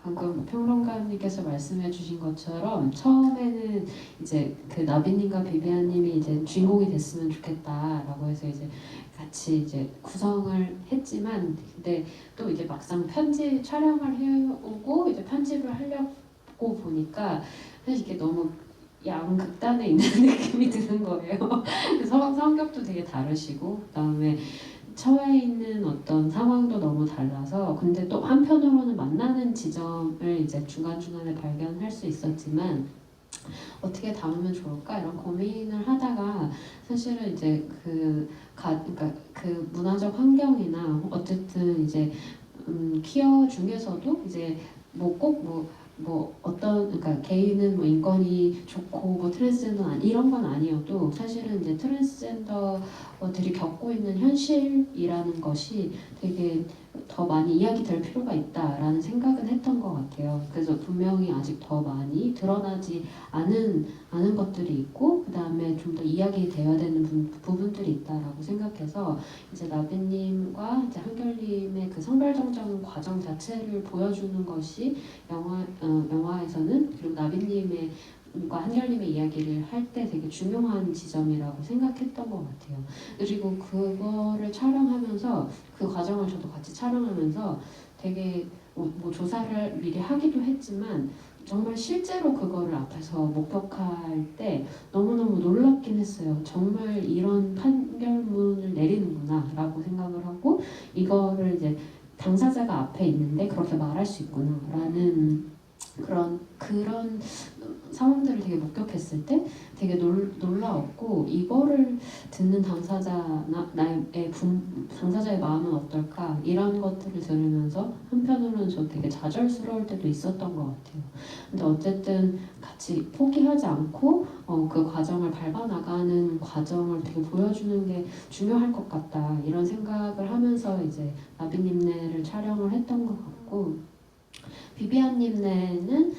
Speaker 2: 방금 평론가님께서 말씀해주신 것처럼 처음에는 이제 그 나비님과 비비안님이 이제 주인공이 됐으면 좋겠다라고 해서 이제 같이 이제 구성을 했지만 근데 또 이제 막상 편집 촬영을 해오고 이제 편집을 하려고 보니까 사실 이게 너무 양극단에 있는 느낌이 드는 거예요. 성격도 되게 다르시고 그다음에 처해 있는 어떤 상황도 너무 달라서 근데 또 한편으로는 만나는 지점을 이제 중간중간에 발견할 수 있었지만 어떻게 다루면 좋을까 이런 고민을 하다가 사실은 이제 그러니까 그 문화적 환경이나 어쨌든 이제 퀴어 중에서도 이제 뭐 어떤 그러니까 게이는 뭐 인권이 좋고 뭐 트랜스젠더 이런 건 아니어도 사실은 이제 트랜스젠더들이 겪고 있는 현실이라는 것이 되게 더 많이 이야기될 필요가 있다라는 생각은 했던 것 같아요. 그래서 분명히 아직 더 많이 드러나지 않은 것들이 있고 그 다음에 좀 더 이야기되어야 되는 부분들이 있다라고 생각해서 이제 나비님과 이제 한결님의 그 성별정정 과정 자체를 보여주는 것이 영화에서는 그리고 나비님의 과 한결님의 이야기를 할 때 되게 중요한 지점이라고 생각했던 것 같아요. 그리고 그거를 촬영하면서 그 과정을 저도 같이 촬영하면서 되게 뭐 조사를 미리 하기도 했지만 정말 실제로 그거를 앞에서 목격할 때 너무너무 놀랍긴 했어요. 정말 이런 판결문을 내리는구나 라고 생각을 하고 이거를 이제 당사자가 앞에 있는데 그렇게 말할 수 있구나 라는 그런 상황들을 되게 목격했을 때 되게 놀라웠고 이거를 듣는 당사자의 마음은 어떨까 이런 것들을 들으면서 한편으로는 저 되게 좌절스러울 때도 있었던 것 같아요. 근데 어쨌든 같이 포기하지 않고 그 과정을 밟아나가는 과정을 되게 보여주는 게 중요할 것 같다 이런 생각을 하면서 이제 나비님네를 촬영을 했던 것 같고 비비안님네는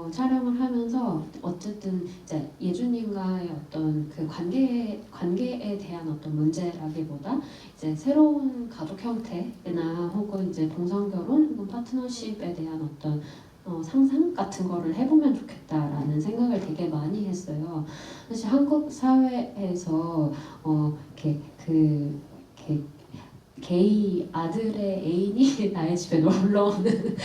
Speaker 2: 촬영을 하면서 어쨌든 이제 예주님과의 어떤 그 관계에 대한 어떤 문제라기보다 이제 새로운 가족 형태나 혹은 이제 동성결혼 혹은 파트너십에 대한 어떤 상상 같은 거를 해보면 좋겠다라는 생각을 되게 많이 했어요. 사실 한국 사회에서 이렇게 게이 아들의 애인이 나의 집에 놀러 오는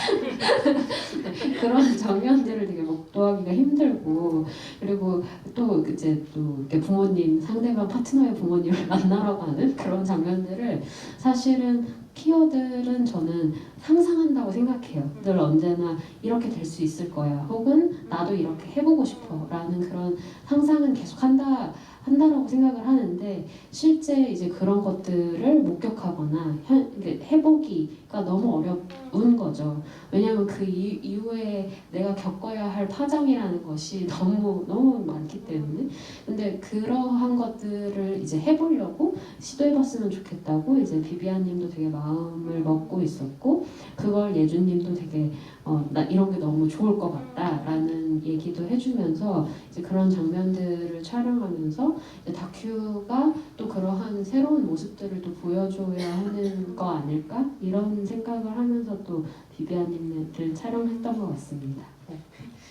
Speaker 2: 그런 장면들을 되게 목도하기가 힘들고 그리고 또 이제 또 이렇게 부모님 상대방 파트너의 부모님을 만나러 가는 그런 장면들을 사실은 키워들은 저는 상상한다고 생각해요. 늘 언제나 이렇게 될 수 있을 거야 혹은 나도 이렇게 해보고 싶어 라는 그런 상상은 계속 한다라고 생각을 하는데 실제 이제 그런 것들을 목격하거나 해보기가 너무 어려운 거죠. 왜냐하면 그 이후에 내가 겪어야 할 파장이라는 것이 너무 많기 때문에 근데 그러한 것들을 이제 해보려고 시도해봤으면 좋겠다고 이제 비비안님도 되게 마음을 먹고 있었고 그걸 예주님도 되게 나 이런 게 너무 좋을 것 같다라는 얘기도 해주면서 이제 그런 장면들을 촬영하면서 다큐가 또 그러한 새로운 모습들을 또 보여줘야 하는 거 아닐까 이런 생각을 하면서 또 비비안님을 촬영했던 것 같습니다. 네.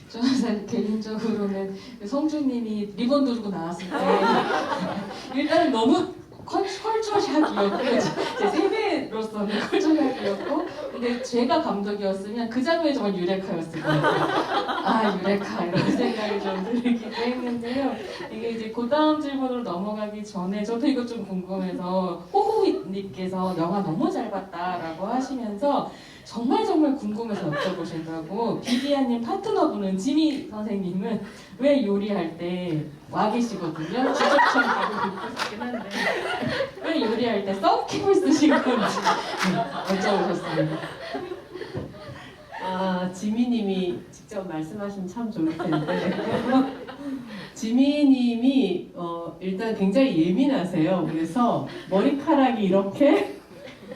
Speaker 1: 저는 개인적으로는 성주님이 리본도 주고 나왔을 때 일단은 너무 컬처샷이었고 제 세대로서는 컬처샷이었고 근데 제가 감독이었으면 그 장면이 정말 유레카였을 거예요. 아 유레카 이런 생각이 좀 들기도 했는데요. 이게 이제 그 다음 질문으로 넘어가기 전에 저도 이거 좀 궁금해서 호호님께서 영화 너무 잘 봤다라고 하시면서 정말 궁금해서 여쭤보신다고 비비안님 파트너분은 지미 선생님은 왜 요리할 때 와 계시거든요. 주접처럼 가고 싶으시긴 한데 왜 요리할 때 썬캡을 쓰신 건지 여쭤보셨습니다.
Speaker 4: 아, 지미님이 직접 말씀하시면 참 좋을 텐데. 지미님이 일단 굉장히 예민하세요. 그래서 머리카락이 이렇게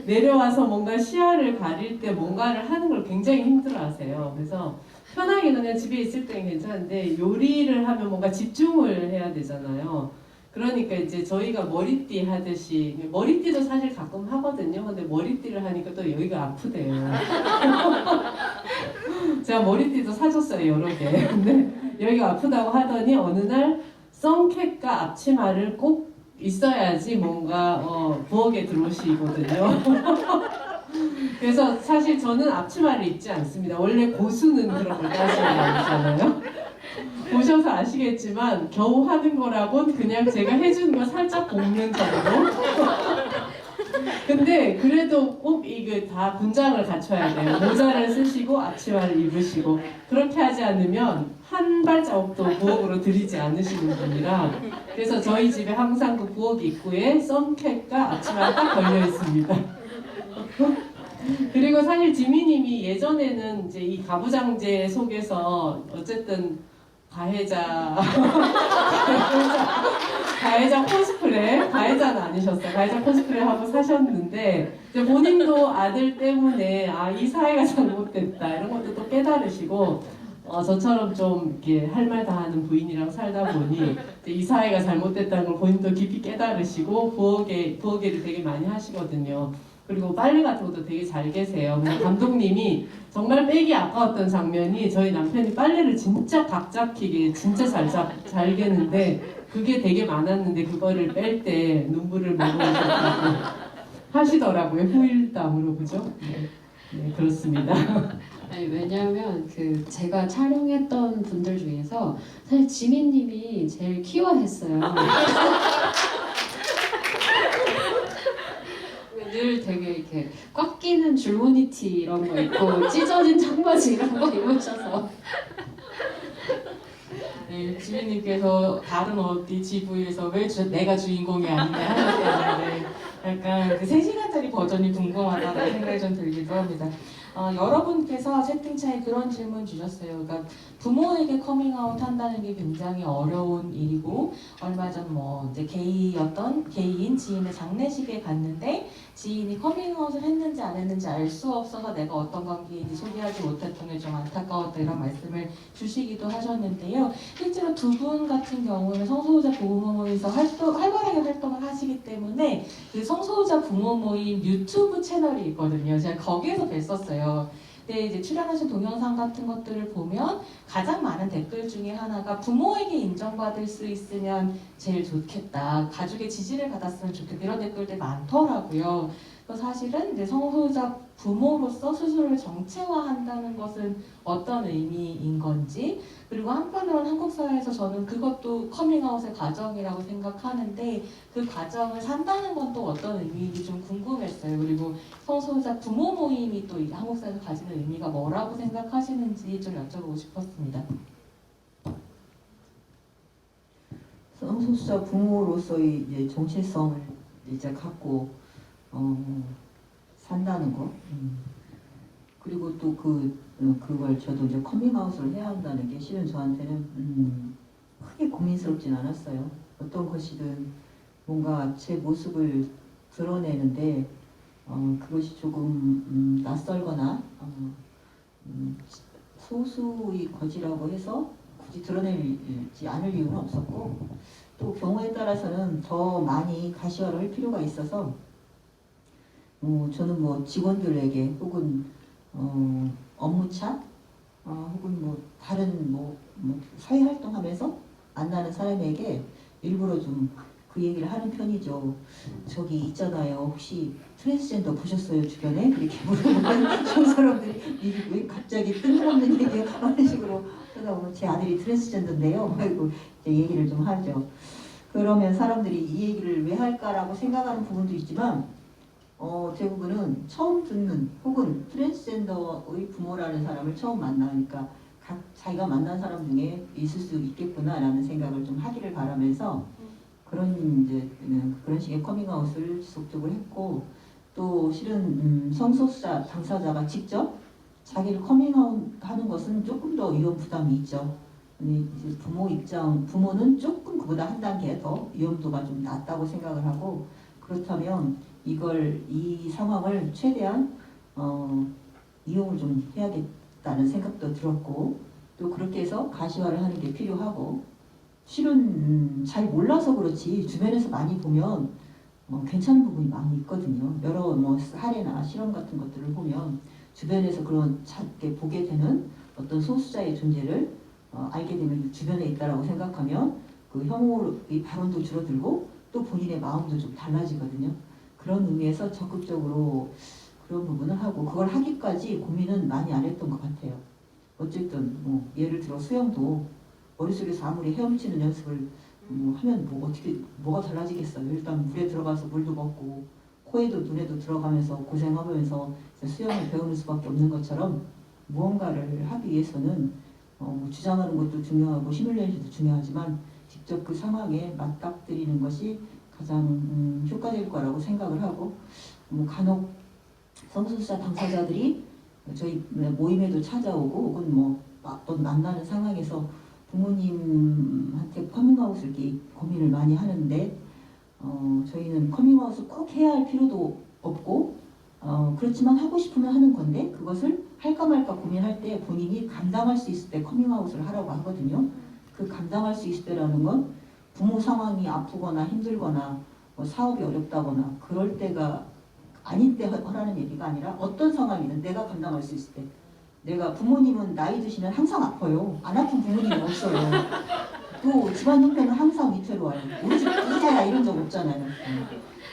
Speaker 4: 내려와서 뭔가 시야를 가릴 때 뭔가를 하는 걸 굉장히 힘들어하세요. 그래서 편하게 그냥 집에 있을 때는 괜찮은데 요리를 하면 뭔가 집중을 해야 되잖아요. 그러니까 이제 저희가 머리띠 하듯이 머리띠도 사실 가끔 하거든요. 근데 머리띠를 하니까 또 여기가 아프대요. 제가 머리띠도 사줬어요 여러 개. 근데 여기가 아프다고 하더니 어느 날 썬캡과 앞치마를 꼭 있어야지 뭔가 부엌에 들어오시거든요. 그래서 사실 저는 앞치마를 입지 않습니다. 원래 고수는 그런 걸 따지지 않잖아요. 보셔서 아시겠지만 겨우 하는 거라곤 그냥 제가 해주는 거 살짝 볶는 정도. 근데 그래도 꼭 이게 다 분장을 갖춰야 돼요. 모자를 쓰시고 앞치마를 입으시고 그렇게 하지 않으면 한 발자국도 부엌으로 들이지 않으시는 분이라 그래서 저희 집에 항상 그 부엌 입구에 썬캡과 앞치마가 딱 걸려 있습니다. 그리고 사실 지미님이 예전에는 이제 이 가부장제 속에서 어쨌든 가해자 가해자는 아니셨어요. 가해자 코스프레 하고 사셨는데 이제 본인도 아들 때문에 이 사회가 잘못됐다 이런 것도 또 깨달으시고 저처럼 좀 이렇게 할 말 다 하는 부인이랑 살다 보니 이 사회가 잘못됐다는 걸 본인도 깊이 깨달으시고 부엌일을 되게 많이 하시거든요. 그리고 빨래 같은 것도 되게 잘 계세요. 감독님이 정말 빼기 아까웠던 장면이 저희 남편이 빨래를 진짜 각 잡히게 진짜 잘 개는데 그게 되게 많았는데 그거를 뺄 때 눈물을 머금으셨다고 하시더라고요. 후일담으로 그죠? 네, 그렇습니다.
Speaker 2: 아니, 왜냐하면 제가 촬영했던 분들 중에서 사실 지민님이 제일 키워했어요. 늘 되게 이렇게 꽉 끼는 줄무늬 티 이런 거 입고 찢어진 청바지 이런 거 입으셔서
Speaker 1: 네, 지민님께서 다른 어디 GV에서 왜 내가 주인공이 아니냐 하는데 약간 그 3시간짜리 버전이 궁금하다는 생각이 좀 들기도 합니다. 여러분께서 채팅창에 그런 질문 주셨어요. 그러니까 부모에게 커밍아웃 한다는 게 굉장히 어려운 일이고 얼마 전 이제 게이인 지인의 장례식에 갔는데 지인이 커밍아웃을 했는지 안 했는지 알 수 없어서 내가 어떤 관계인지 소개하지 못했던 게 좀 안타까웠다 이런 말씀을 주시기도 하셨는데요. 실제로 두 분 같은 경우는 성소유자 보호 모임에서 활발하게 활동을 하시기 때문에 그 성소유자 부모 모임 유튜브 채널이 있거든요. 제가 거기에서 뵀었어요. 근데 이제 출연하신 동영상 같은 것들을 보면 가장 많은 댓글 중에 하나가 부모에게 인정받을 수 있으면 제일 좋겠다. 가족의 지지를 받았으면 좋겠다. 이런 댓글들 많더라고요. 그래서 사실은 이제 성소유자 부모로서 스스로를 정체화한다는 것은 어떤 의미인 건지 그리고 한편으로는 한국 사회에서 저는 그것도 커밍아웃의 과정이라고 생각하는데 그 과정을 산다는 건 또 어떤 의미인지 좀 궁금했어요. 그리고 성소유자 부모 모임이 또 한국 사회에서 가지는 의미가 뭐라고 생각하시는지 좀 여쭤보고 싶었습니다.
Speaker 3: 성소수자 부모로서의 이제 정체성을 이제 갖고 산다는 거. 그리고 또 그걸 저도 이제 커밍아웃을 해야 한다는 게 실은 저한테는 크게 고민스럽진 않았어요. 어떤 것이든 뭔가 제 모습을 드러내는데 그것이 조금 낯설거나 소수의 거지라고 해서 굳이 드러내지 않을 이유는 없었고 또 경우에 따라서는 더 많이 가시화를 할 필요가 있어서 저는 직원들에게 혹은 업무차 혹은 다른 사회 활동하면서 만나는 사람에게 일부러 좀 그 얘기를 하는 편이죠. 저기 있잖아요. 혹시 트랜스젠더 보셨어요? 주변에? 이렇게 물어보면 저 사람들이 이게 왜 갑자기 뜬금없는 얘기를 하는 식으로 하다 보면 제 아들이 트랜스젠더인데요. 그리고 이제 얘기를 좀 하죠. 그러면 사람들이 이 얘기를 왜 할까라고 생각하는 부분도 있지만 대부분은 처음 듣는 혹은 트랜스젠더의 부모라는 사람을 처음 만나니까 자기가 만난 사람 중에 있을 수 있겠구나라는 생각을 좀 하기를 바라면서 그런 식의 커밍아웃을 지속적으로 했고 또 실은 성소수자 당사자가 직접 자기를 커밍아웃하는 것은 조금 더 위험 부담이 있죠. 근데 이제 부모는 조금 그보다 한 단계 더 위험도가 좀 낮다고 생각을 하고 그렇다면 이 상황을 최대한 이용을 좀 해야겠다는 생각도 들었고 또 그렇게 해서 가시화를 하는 게 필요하고 실은 잘 몰라서 그렇지 주변에서 많이 보면 괜찮은 부분이 많이 있거든요. 여러 사례나 실험 같은 것들을 보면 주변에서 그런 찾게 보게 되는 어떤 소수자의 존재를 알게 되면 주변에 있다라고 생각하면 그 혐오의 발언도 줄어들고 또 본인의 마음도 좀 달라지거든요. 그런 의미에서 적극적으로 그런 부분을 하고 그걸 하기까지 고민은 많이 안 했던 것 같아요. 어쨌든 예를 들어 수영도 머릿속에서 아무리 헤엄치는 연습을 하면 뭐가 달라지겠어요. 일단 물에 들어가서 물도 먹고 코에도 눈에도 들어가면서 고생하면서 수영을 배우는 수밖에 없는 것처럼 무언가를 하기 위해서는 주장하는 것도 중요하고 시뮬레이션도 중요하지만 직접 그 상황에 맞닥뜨리는 것이 가장 효과될 거라고 생각을 하고 간혹 성소수자 당사자들이 저희 모임에도 찾아오고 혹은 어떤 만나는 상황에서 부모님한테 커밍아웃을 고민을 많이 하는데 저희는 커밍아웃을 꼭 해야 할 필요도 없고 그렇지만 하고 싶으면 하는 건데 그것을 할까 말까 고민할 때 본인이 감당할 수 있을 때 커밍아웃을 하라고 하거든요. 그 감당할 수 있을 때라는 건 부모 상황이 아프거나 힘들거나 사업이 어렵다거나 그럴 때가 아닐 때 하라는 얘기가 아니라 어떤 상황이든 내가 감당할 수 있을 때 부모님은 나이 드시면 항상 아파요. 안 아픈 부모님이 없어요. 또 집안 형편은 항상 위태로워요. 우리 집 이사야 이런 적 없잖아요.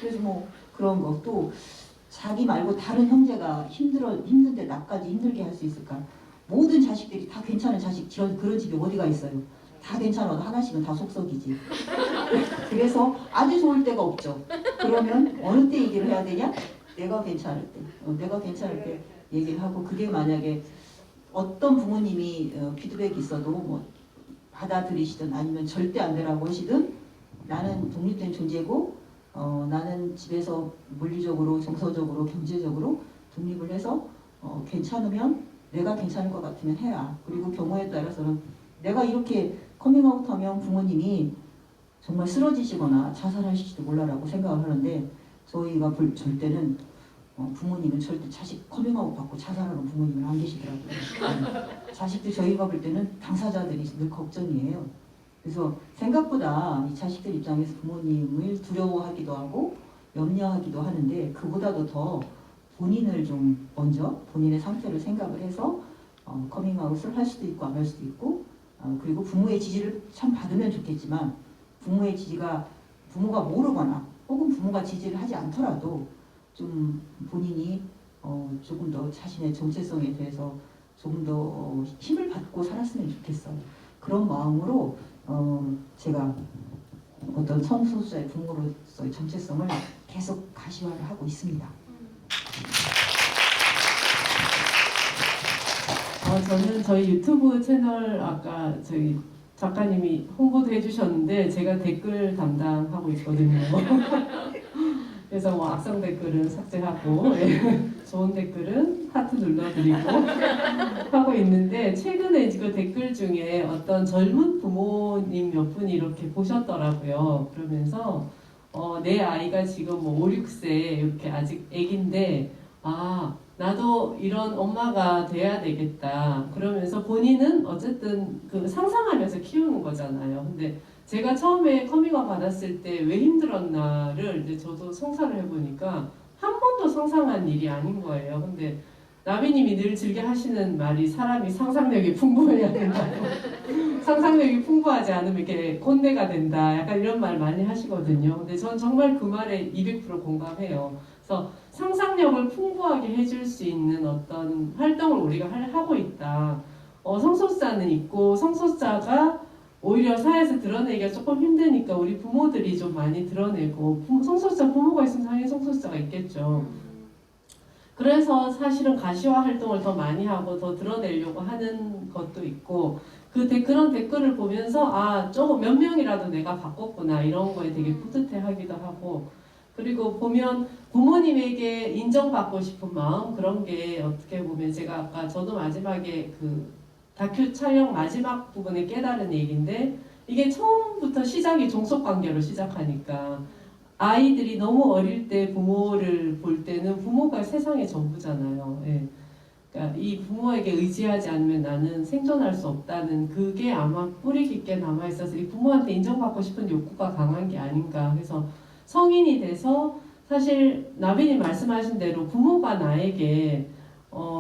Speaker 3: 그래서 그런 거 또 자기 말고 다른 형제가 힘든데 나까지 힘들게 할 수 있을까? 모든 자식들이 다 괜찮은 그런 집이 어디가 있어요? 다 괜찮아도 하나씩은 다 속썩이지. 그래서 아주 좋을 때가 없죠. 그러면 어느 때 얘기를 해야 되냐? 내가 괜찮을 때 얘기를 하고 그게 만약에 어떤 부모님이 피드백이 있어도 받아들이시든 아니면 절대 안 되라고 하시든 나는 독립된 존재고 나는 집에서 물리적으로 정서적으로 경제적으로 독립을 해서 괜찮으면 내가 괜찮을 것 같으면 해라. 그리고 경우에 따라서는 내가 이렇게 커밍아웃하면 부모님이 정말 쓰러지시거나 자살하실지도 몰라라고 생각을 하는데 저희가 볼 때는 부모님은 절대 자식 커밍아웃 받고 자살하는 부모님은 안 계시더라고요. 자식들 저희가 볼 때는 당사자들이 늘 걱정이에요. 그래서 생각보다 이 자식들 입장에서 부모님을 두려워하기도 하고 염려하기도 하는데 그보다도 더 본인을 좀 먼저 본인의 상태를 생각을 해서 커밍아웃을 할 수도 있고 안 할 수도 있고 그리고 부모의 지지를 참 받으면 좋겠지만 부모가 모르거나 혹은 부모가 지지를 하지 않더라도 좀 본인이 조금 더 자신의 정체성에 대해서 조금 더 힘을 받고 살았으면 좋겠어요. 그런 마음으로 제가 어떤 성소수자의 부모로서의 정체성을 계속 가시화를 하고 있습니다.
Speaker 4: 저는 저희 유튜브 채널 아까 저희 작가님이 홍보도 해주셨는데 제가 댓글 담당하고 있거든요. 그래서 악성 댓글은 삭제하고 좋은 댓글은 하트 눌러드리고 하고 있는데 최근에 그 댓글 중에 어떤 젊은 부모님 몇 분이 이렇게 보셨더라고요. 그러면서 내 아이가 지금 5, 6세 이렇게 아직 애기인데 나도 이런 엄마가 돼야 되겠다. 그러면서 본인은 어쨌든 그 상상하면서 키우는 거잖아요. 근데 제가 처음에 커밍아웃 받았을 때 왜 힘들었나를 이제 저도 성사를 해보니까 한 번도 상상한 일이 아닌 거예요. 근데 나비님이 늘 즐겨 하시는 말이 사람이 상상력이 풍부해야 된다고. 상상력이 풍부하지 않으면 이렇게 꼰대가 된다. 약간 이런 말 많이 하시거든요. 근데 전 정말 그 말에 200% 공감해요. 그래서 상상력을 풍부하게 해줄 수 있는 어떤 활동을 우리가 하고 있다. 성소수자는 있고 성소수자가 오히려 사회에서 드러내기가 조금 힘드니까 우리 부모들이 좀 많이 드러내고 성소수자 부모가 있으면 당연히 성소수자가 있겠죠. 그래서 사실은 가시화 활동을 더 많이 하고 더 드러내려고 하는 것도 있고 그런 댓글을 보면서 아 조금 몇 명이라도 내가 바꿨구나 이런 거에 되게 뿌듯해하기도 하고 그리고 보면 부모님에게 인정받고 싶은 마음 그런 게 어떻게 보면 제가 아까 저도 마지막에 그 다큐 촬영 마지막 부분에 깨달은 얘기인데 이게 처음부터 시작이 종속관계로 시작하니까 아이들이 너무 어릴 때 부모를 볼 때는 부모가 세상의 전부잖아요. 예. 그러니까 이 부모에게 의지하지 않으면 나는 생존할 수 없다는 그게 아마 뿌리 깊게 남아있어서 이 부모한테 인정받고 싶은 욕구가 강한 게 아닌가. 그래서 성인이 돼서 사실 나빈이 말씀하신 대로 부모가 나에게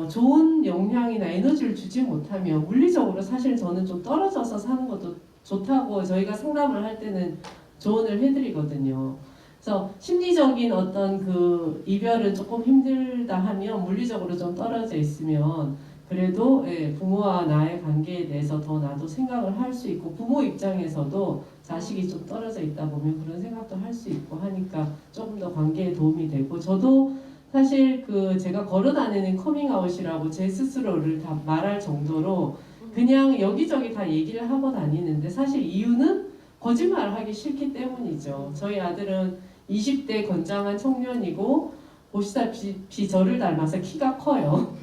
Speaker 4: 좋은 영향이나 에너지를 주지 못하면 물리적으로 사실 저는 좀 떨어져서 사는 것도 좋다고 저희가 상담을 할 때는 조언을 해드리거든요. 그래서 심리적인 어떤 그 이별은 조금 힘들다 하면 물리적으로 좀 떨어져 있으면 그래도 부모와 나의 관계에 대해서 더 나도 생각을 할 수 있고 부모 입장에서도 자식이 좀 떨어져 있다 보면 그런 생각도 할 수 있고 하니까 조금 더 관계에 도움이 되고 저도 사실 그 제가 걸어다니는 커밍아웃이라고 제 스스로를 다 말할 정도로 그냥 여기저기 다 얘기를 하고 다니는데 사실 이유는 거짓말을 하기 싫기 때문이죠. 저희 아들은 20대 건장한 청년이고 보시다시피 저를 닮아서 키가 커요.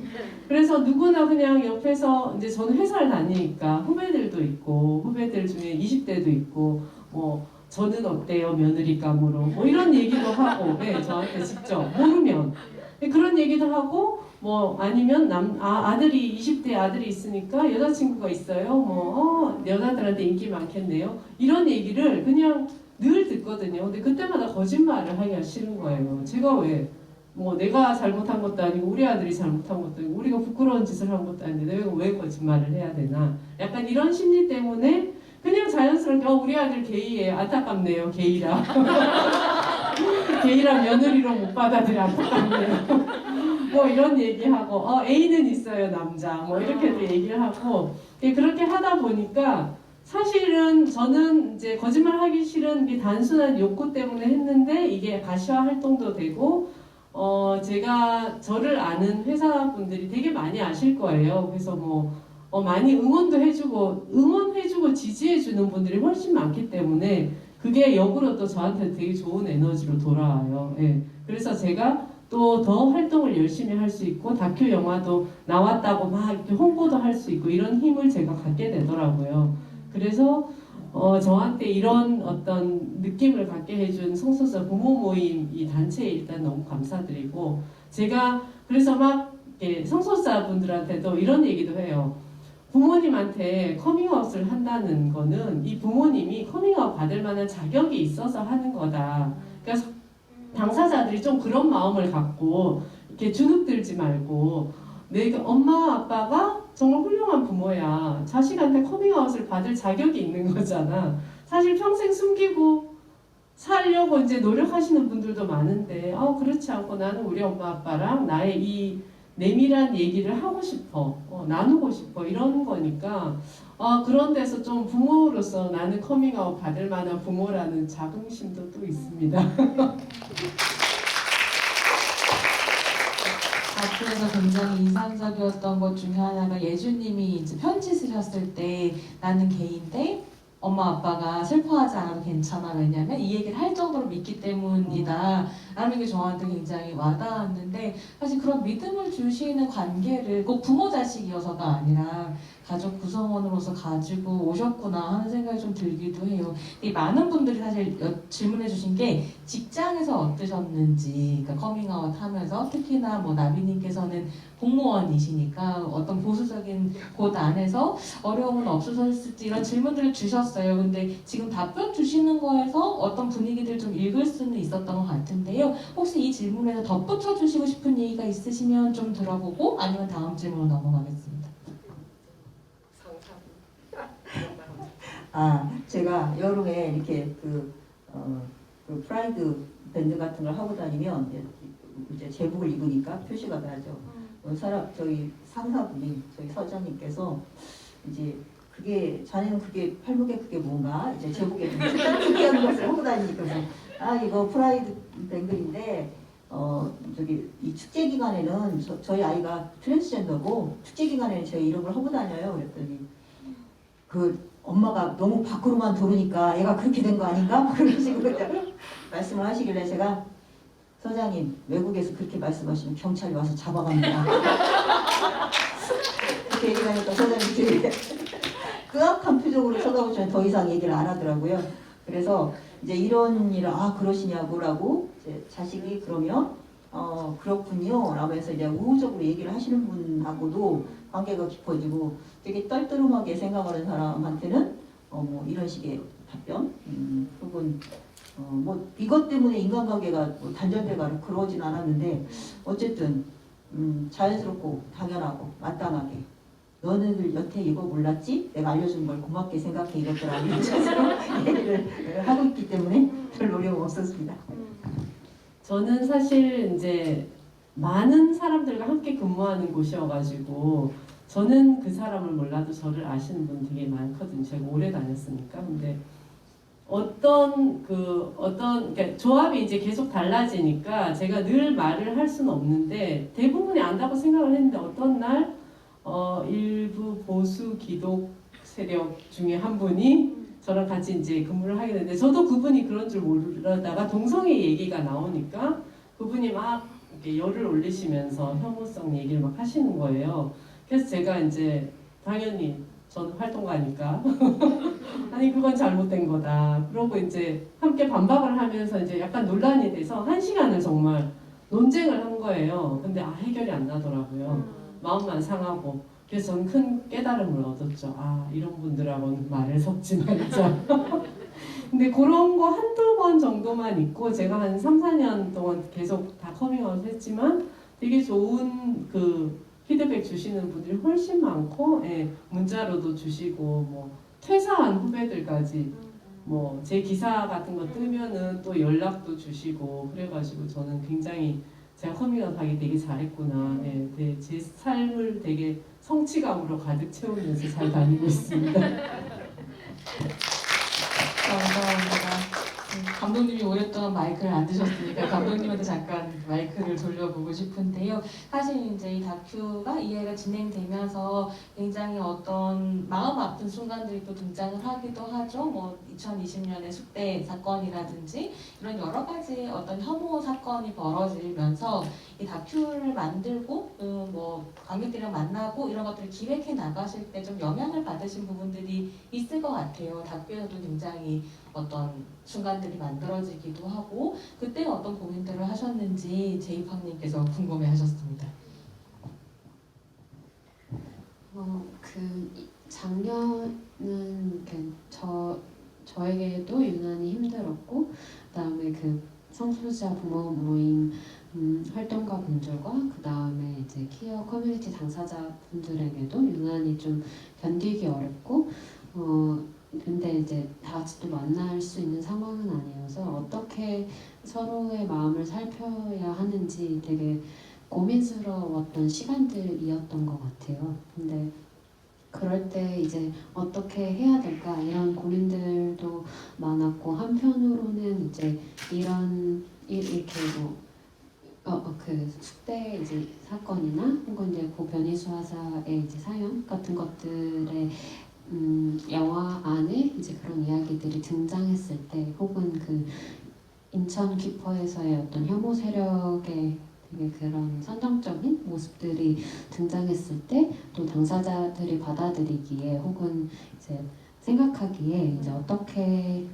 Speaker 4: 그래서 누구나 그냥 옆에서 이제 저는 회사를 다니니까 후배들도 있고 후배들 중에 20대도 있고 뭐 저는 어때요 며느리감으로 뭐 이런 얘기도 하고 저한테 직접 모르면 그런 얘기도 하고 뭐 아니면 아들이 20대 아들이 있으니까 여자친구가 있어요 뭐 여자들한테 인기 많겠네요 이런 얘기를 그냥 늘 듣거든요. 근데 그때마다 거짓말을 하기가 싫은 거예요. 제가 왜 뭐 내가 잘못한 것도 아니고 우리 아들이 잘못한 것도 아니고 우리가 부끄러운 짓을 한 것도 아닌데 내가 왜 거짓말을 해야 되나 약간 이런 심리 때문에 그냥 자연스럽게 우리 아들 게이예요. 안타깝네요. 게이라 게이라 며느리로 못 받아들여 안타깝네요. 뭐 이런 얘기하고 애인은 있어요 남자 뭐 이렇게도 얘기를 하고 그렇게 하다 보니까 사실은 저는 이제 거짓말하기 싫은 게 단순한 욕구 때문에 했는데 이게 가시화 활동도 되고 제가 저를 아는 회사분들이 되게 많이 아실 거예요. 그래서 뭐 많이 응원도 해주고 응원해주고 지지해주는 분들이 훨씬 많기 때문에 그게 역으로 또 저한테 되게 좋은 에너지로 돌아와요. 그래서 제가 또 더 활동을 열심히 할 수 있고 다큐 영화도 나왔다고 막 이렇게 홍보도 할 수 있고 이런 힘을 제가 갖게 되더라고요. 그래서 저한테 이런 어떤 느낌을 갖게 해준 성소수자 부모 모임 이 단체에 일단 너무 감사드리고 제가 그래서 막 성소수자 분들한테도 이런 얘기도 해요. 부모님한테 커밍아웃을 한다는 거는 이 부모님이 커밍아웃 받을 만한 자격이 있어서 하는 거다. 그러니까 당사자들이 좀 그런 마음을 갖고 이렇게 주눅들지 말고 내가 엄마 아빠가 정말 훌륭한 부모야. 자식한테 커밍아웃을 받을 자격이 있는 거잖아. 사실 평생 숨기고 살려고 이제 노력하시는 분들도 많은데 그렇지 않고 나는 우리 엄마 아빠랑 나의 이 내밀한 얘기를 하고 싶어. 나누고 싶어. 이런 거니까 그런 데서 좀 부모로서 나는 커밍아웃 받을 만한 부모라는 자긍심도 또 있습니다.
Speaker 1: 그래서 굉장히 인상적이었던 것 중에 하나가 예주님이 이제 편지 쓰셨을 때 나는 게이인데 엄마 아빠가 슬퍼하지 않아도 괜찮아 왜냐면 이 얘기를 할 정도로 믿기 때문이다 라는 게 저한테 굉장히 와닿았는데 사실 그런 믿음을 주시는 관계를 꼭 부모 자식이어서가 아니라 가족 구성원으로서 가지고 오셨구나 하는 생각이 좀 들기도 해요. 이 많은 분들이 사실 질문해 주신 게 직장에서 어떠셨는지, 그러니까 커밍아웃 하면서 특히나 뭐 나비님께서는 공무원이시니까 어떤 보수적인 곳 안에서 어려움은 없으셨을지 이런 질문들을 주셨어요. 근데 지금 답변 주시는 거에서 어떤 분위기들 좀 읽을 수는 있었던 것 같은데요. 혹시 이 질문에서 덧붙여 주시고 싶은 얘기가 있으시면 좀 들어보고 아니면 다음 질문으로 넘어가겠습니다.
Speaker 3: 제가 여름에 이렇게 그 프라이드 밴드 같은 걸 하고 다니면 이제 제복을 입으니까 표시가 나죠. 저희 상사분이 저희 서장님께서 이제 그게 자네는 그게 팔목에 그게 뭔가 이제 제복에 특이한 것을 하고 다니니까 이거 프라이드 밴드인데 저기 이 축제 기간에는 저희 아이가 트랜스젠더고 축제 기간에는 제 이름을 하고 다녀요. 그랬더니 그 엄마가 너무 밖으로만 도르니까 애가 그렇게 된 거 아닌가? 그런 식으로 말씀을 하시길래 제가 서장님 외국에서 그렇게 말씀하시면 경찰이 와서 잡아갑니다. 그렇게 얘기하니까 서장님 되게 끄악한 표정으로 쳐다보시면 더 이상 얘기를 안 하더라고요. 그래서 이제 이런 일을 그러시냐고라고 이제 자식이 그러면 그렇군요 라면서 이제 우호적으로 얘기를 하시는 분하고도 관계가 깊어지고 되게 떨떠름하게 생각하는 사람한테는 뭐 이런 식의 답변 혹은 뭐 이것 때문에 인간관계가 뭐 단절돼가지고 그러진 않았는데 어쨌든 자연스럽고 당연하고 마땅하게 너네들 여태 이거 몰랐지? 내가 알려준 걸 고맙게 생각해 이것들아 이런 식으로 얘기를 하고 있기 때문에 별 어려움 없었습니다.
Speaker 4: 저는 사실 이제 많은 사람들과 함께 근무하는 곳이어가지고 저는 그 사람을 몰라도 저를 아시는 분 되게 많거든요. 제가 오래 다녔으니까. 근데 그러니까 조합이 이제 계속 달라지니까 제가 늘 말을 할 수는 없는데 대부분이 안다고 생각을 했는데 어떤 날 일부 보수 기독 세력 중에 한 분이 저랑 같이 이제 근무를 하게 됐는데 저도 그분이 그런 줄 모르다가 동성애 얘기가 나오니까 그분이 막 이렇게 열을 올리시면서 혐오성 얘기를 막 하시는 거예요. 그래서 제가 이제 당연히 저는 활동가니까 아니 그건 잘못된 거다. 그러고 이제 함께 반박을 하면서 이제 약간 논란이 돼서 1시간을 정말 논쟁을 한 거예요. 근데 해결이 안 나더라고요. 마음만 상하고. 그래서 저는 큰 깨달음을 얻었죠. 이런 분들하고는 말을 섞지 말자. 근데 그런 거 한두 번 정도만 있고 제가 한 3, 4년 동안 계속 다 커밍아웃 했지만 되게 좋은 그 피드백 주시는 분들이 훨씬 많고 문자로도 주시고 뭐 퇴사한 후배들까지 뭐 제 기사 같은 거 뜨면은 또 연락도 주시고 그래가지고 저는 굉장히 제가 커밍아웃 하기 되게 잘했구나. 제 삶을 되게 성취감으로 가득 채우면서 잘 다니고 있습니다.
Speaker 1: 감사합니다. 감독님이 오랫동안 마이크를 안 드셨으니까 감독님한테 잠깐 마이크를 돌려보고 싶은데요. 사실 이제 이 다큐가 이해가 진행되면서 굉장히 어떤 마음 아픈 순간들이 또 등장을 하기도 하죠. 뭐 2020년의 숙대 사건이라든지 이런 여러 가지 어떤 혐오 사건이 벌어지면서 이 다큐를 만들고 뭐 관객들이랑 만나고 이런 것들을 기획해 나가실 때 좀 영향을 받으신 부분들이 있을 것 같아요. 다큐에서도 굉장히 어떤 순간들이 만들어지기도 하고 그때 어떤 고민들을 하셨는지 제이팡님께서 궁금해하셨습니다.
Speaker 2: 작년은 저에게도 유난히 힘들었고 그다음에 그 성소수자 부모 모임 활동가 분들과 그 다음에 이제 키어 커뮤니티 당사자 분들에게도 유난히 좀 견디기 어렵고 근데 이제 다 같이 또 만날 수 있는 상황은 아니어서 어떻게 서로의 마음을 살펴야 하는지 되게 고민스러웠던 시간들이었던 것 같아요. 근데 그럴 때 이제 어떻게 해야 될까 이런 고민들도 많았고 한편으로는 이제 이렇게 그 숙대 이제 사건이나 혹은 이제 고 변희수 하사의 이제 사연 같은 것들에 영화 안에 이제 그런 이야기들이 등장했을 때 혹은 그 인천 기퍼에서의 어떤 혐오 세력의 되게 그런 선정적인 모습들이 등장했을 때 또 당사자들이 받아들이기에 혹은 이제 생각하기에 이제 어떻게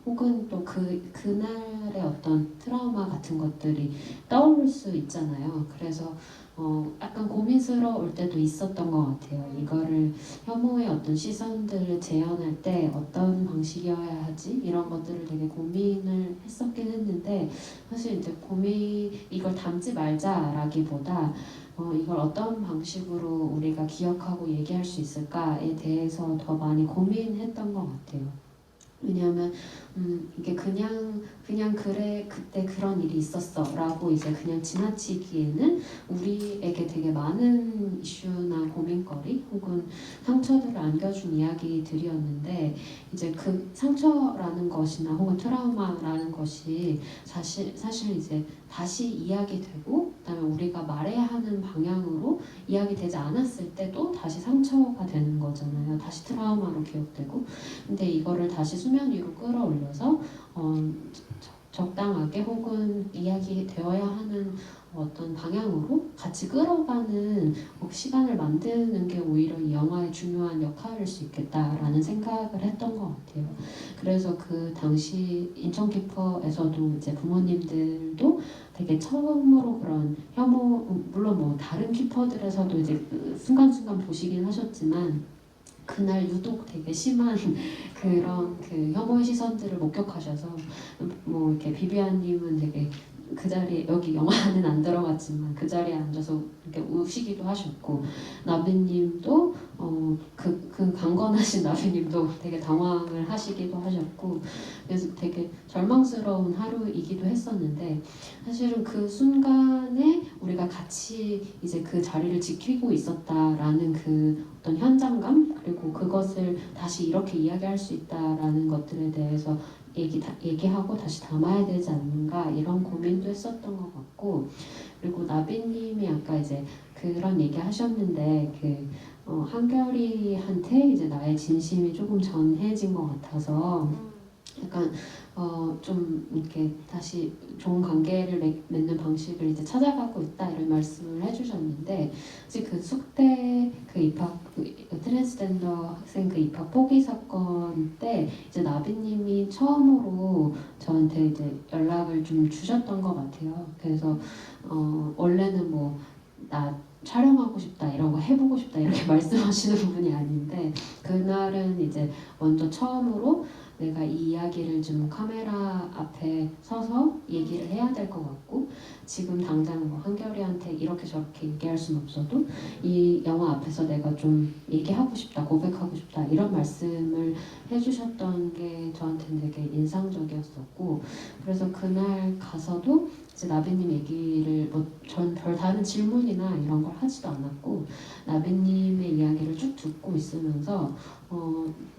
Speaker 2: 혹은 또 그날의 어떤 트라우마 같은 것들이 떠오를 수 있잖아요. 그래서 약간 고민스러울 때도 있었던 것 같아요. 이거를 혐오의 어떤 시선들을 재현할 때 어떤 방식이어야 하지? 이런 것들을 되게 고민을 했었긴 했는데 사실 이제 이걸 담지 말자라기보다 이걸 어떤 방식으로 우리가 기억하고 얘기할 수 있을까에 대해서 더 많이 고민했던 것 같아요. 왜냐하면 이게 그냥 그래 그때 그런 일이 있었어라고 이제 그냥 지나치기에는 우리에게 되게 많은 이슈나 고민거리 혹은 상처들을 안겨준 이야기들이었는데 이제 그 상처라는 것이나 혹은 트라우마라는 것이 사실 이제 다시 이야기되고 그다음에 우리가 말해야 하는 방향으로 이야기되지 않았을 때도 다시 상처가 되는 거잖아요. 다시 트라우마로 기억되고 근데 이거를 다시 수면 위로 끌어올려서 적당하게 혹은 이야기되어야 하는 어떤 방향으로 같이 끌어가는 시간을 만드는 게 오히려 이 영화의 중요한 역할일 수 있겠다라는 생각을 했던 것 같아요. 그래서 그 당시 인천 키퍼에서도 이제 부모님들도 되게 처음으로 그런 혐오 물론 뭐 다른 키퍼들에서도 이제 순간순간 보시긴 하셨지만 그날 유독 되게 심한 그런 그 혐오의 시선들을 목격하셔서 뭐 이렇게 비비안님은 되게 그 자리에 여기 영화는 안 들어갔지만 그 자리에 앉아서 이렇게 우시기도 하셨고 나비님도 그 강건하신 나비님도 되게 당황을 하시기도 하셨고 그래서 되게 절망스러운 하루이기도 했었는데 사실은 그 순간에 우리가 같이 이제 그 자리를 지키고 있었다라는 그 어떤 현장감 그리고 그것을 다시 이렇게 이야기할 수 있다라는 것들에 대해서 얘기하고 다시 담아야 되지 않는가 이런 고민도 했었던 것 같고 그리고 나비님이 아까 이제 그런 얘기 하셨는데 한결이한테 이제 나의 진심이 조금 전해진 것 같아서 약간 좀 이렇게 다시 좋은 관계를 맺는 방식을 이제 찾아가고 있다 이런 말씀을 해주셨는데 사실 그 숙대 트랜스젠더 학생 입학 포기 사건 때 이제 나비님이 처음으로 저한테 이제 연락을 좀 주셨던 것 같아요. 그래서 원래는 뭐 나 촬영하고 싶다 이런 거 해보고 싶다 이렇게 말씀하시는 분이 아닌데 그날은 이제 먼저 처음으로 내가 이 이야기를 좀 카메라 앞에 서서 얘기를 해야 될 것 같고 지금 당장 뭐 한결이한테 이렇게 저렇게 얘기할 순 없어도 이 영화 앞에서 내가 좀 얘기하고 싶다 고백하고 싶다 이런 말씀을 해주셨던 게 저한테는 되게 인상적이었었고 그래서 그날 가서도 이제 나비님 얘기를 전 별 다른 질문이나 이런 걸 하지도 않았고 나비님의 이야기를 쭉 듣고 있으면서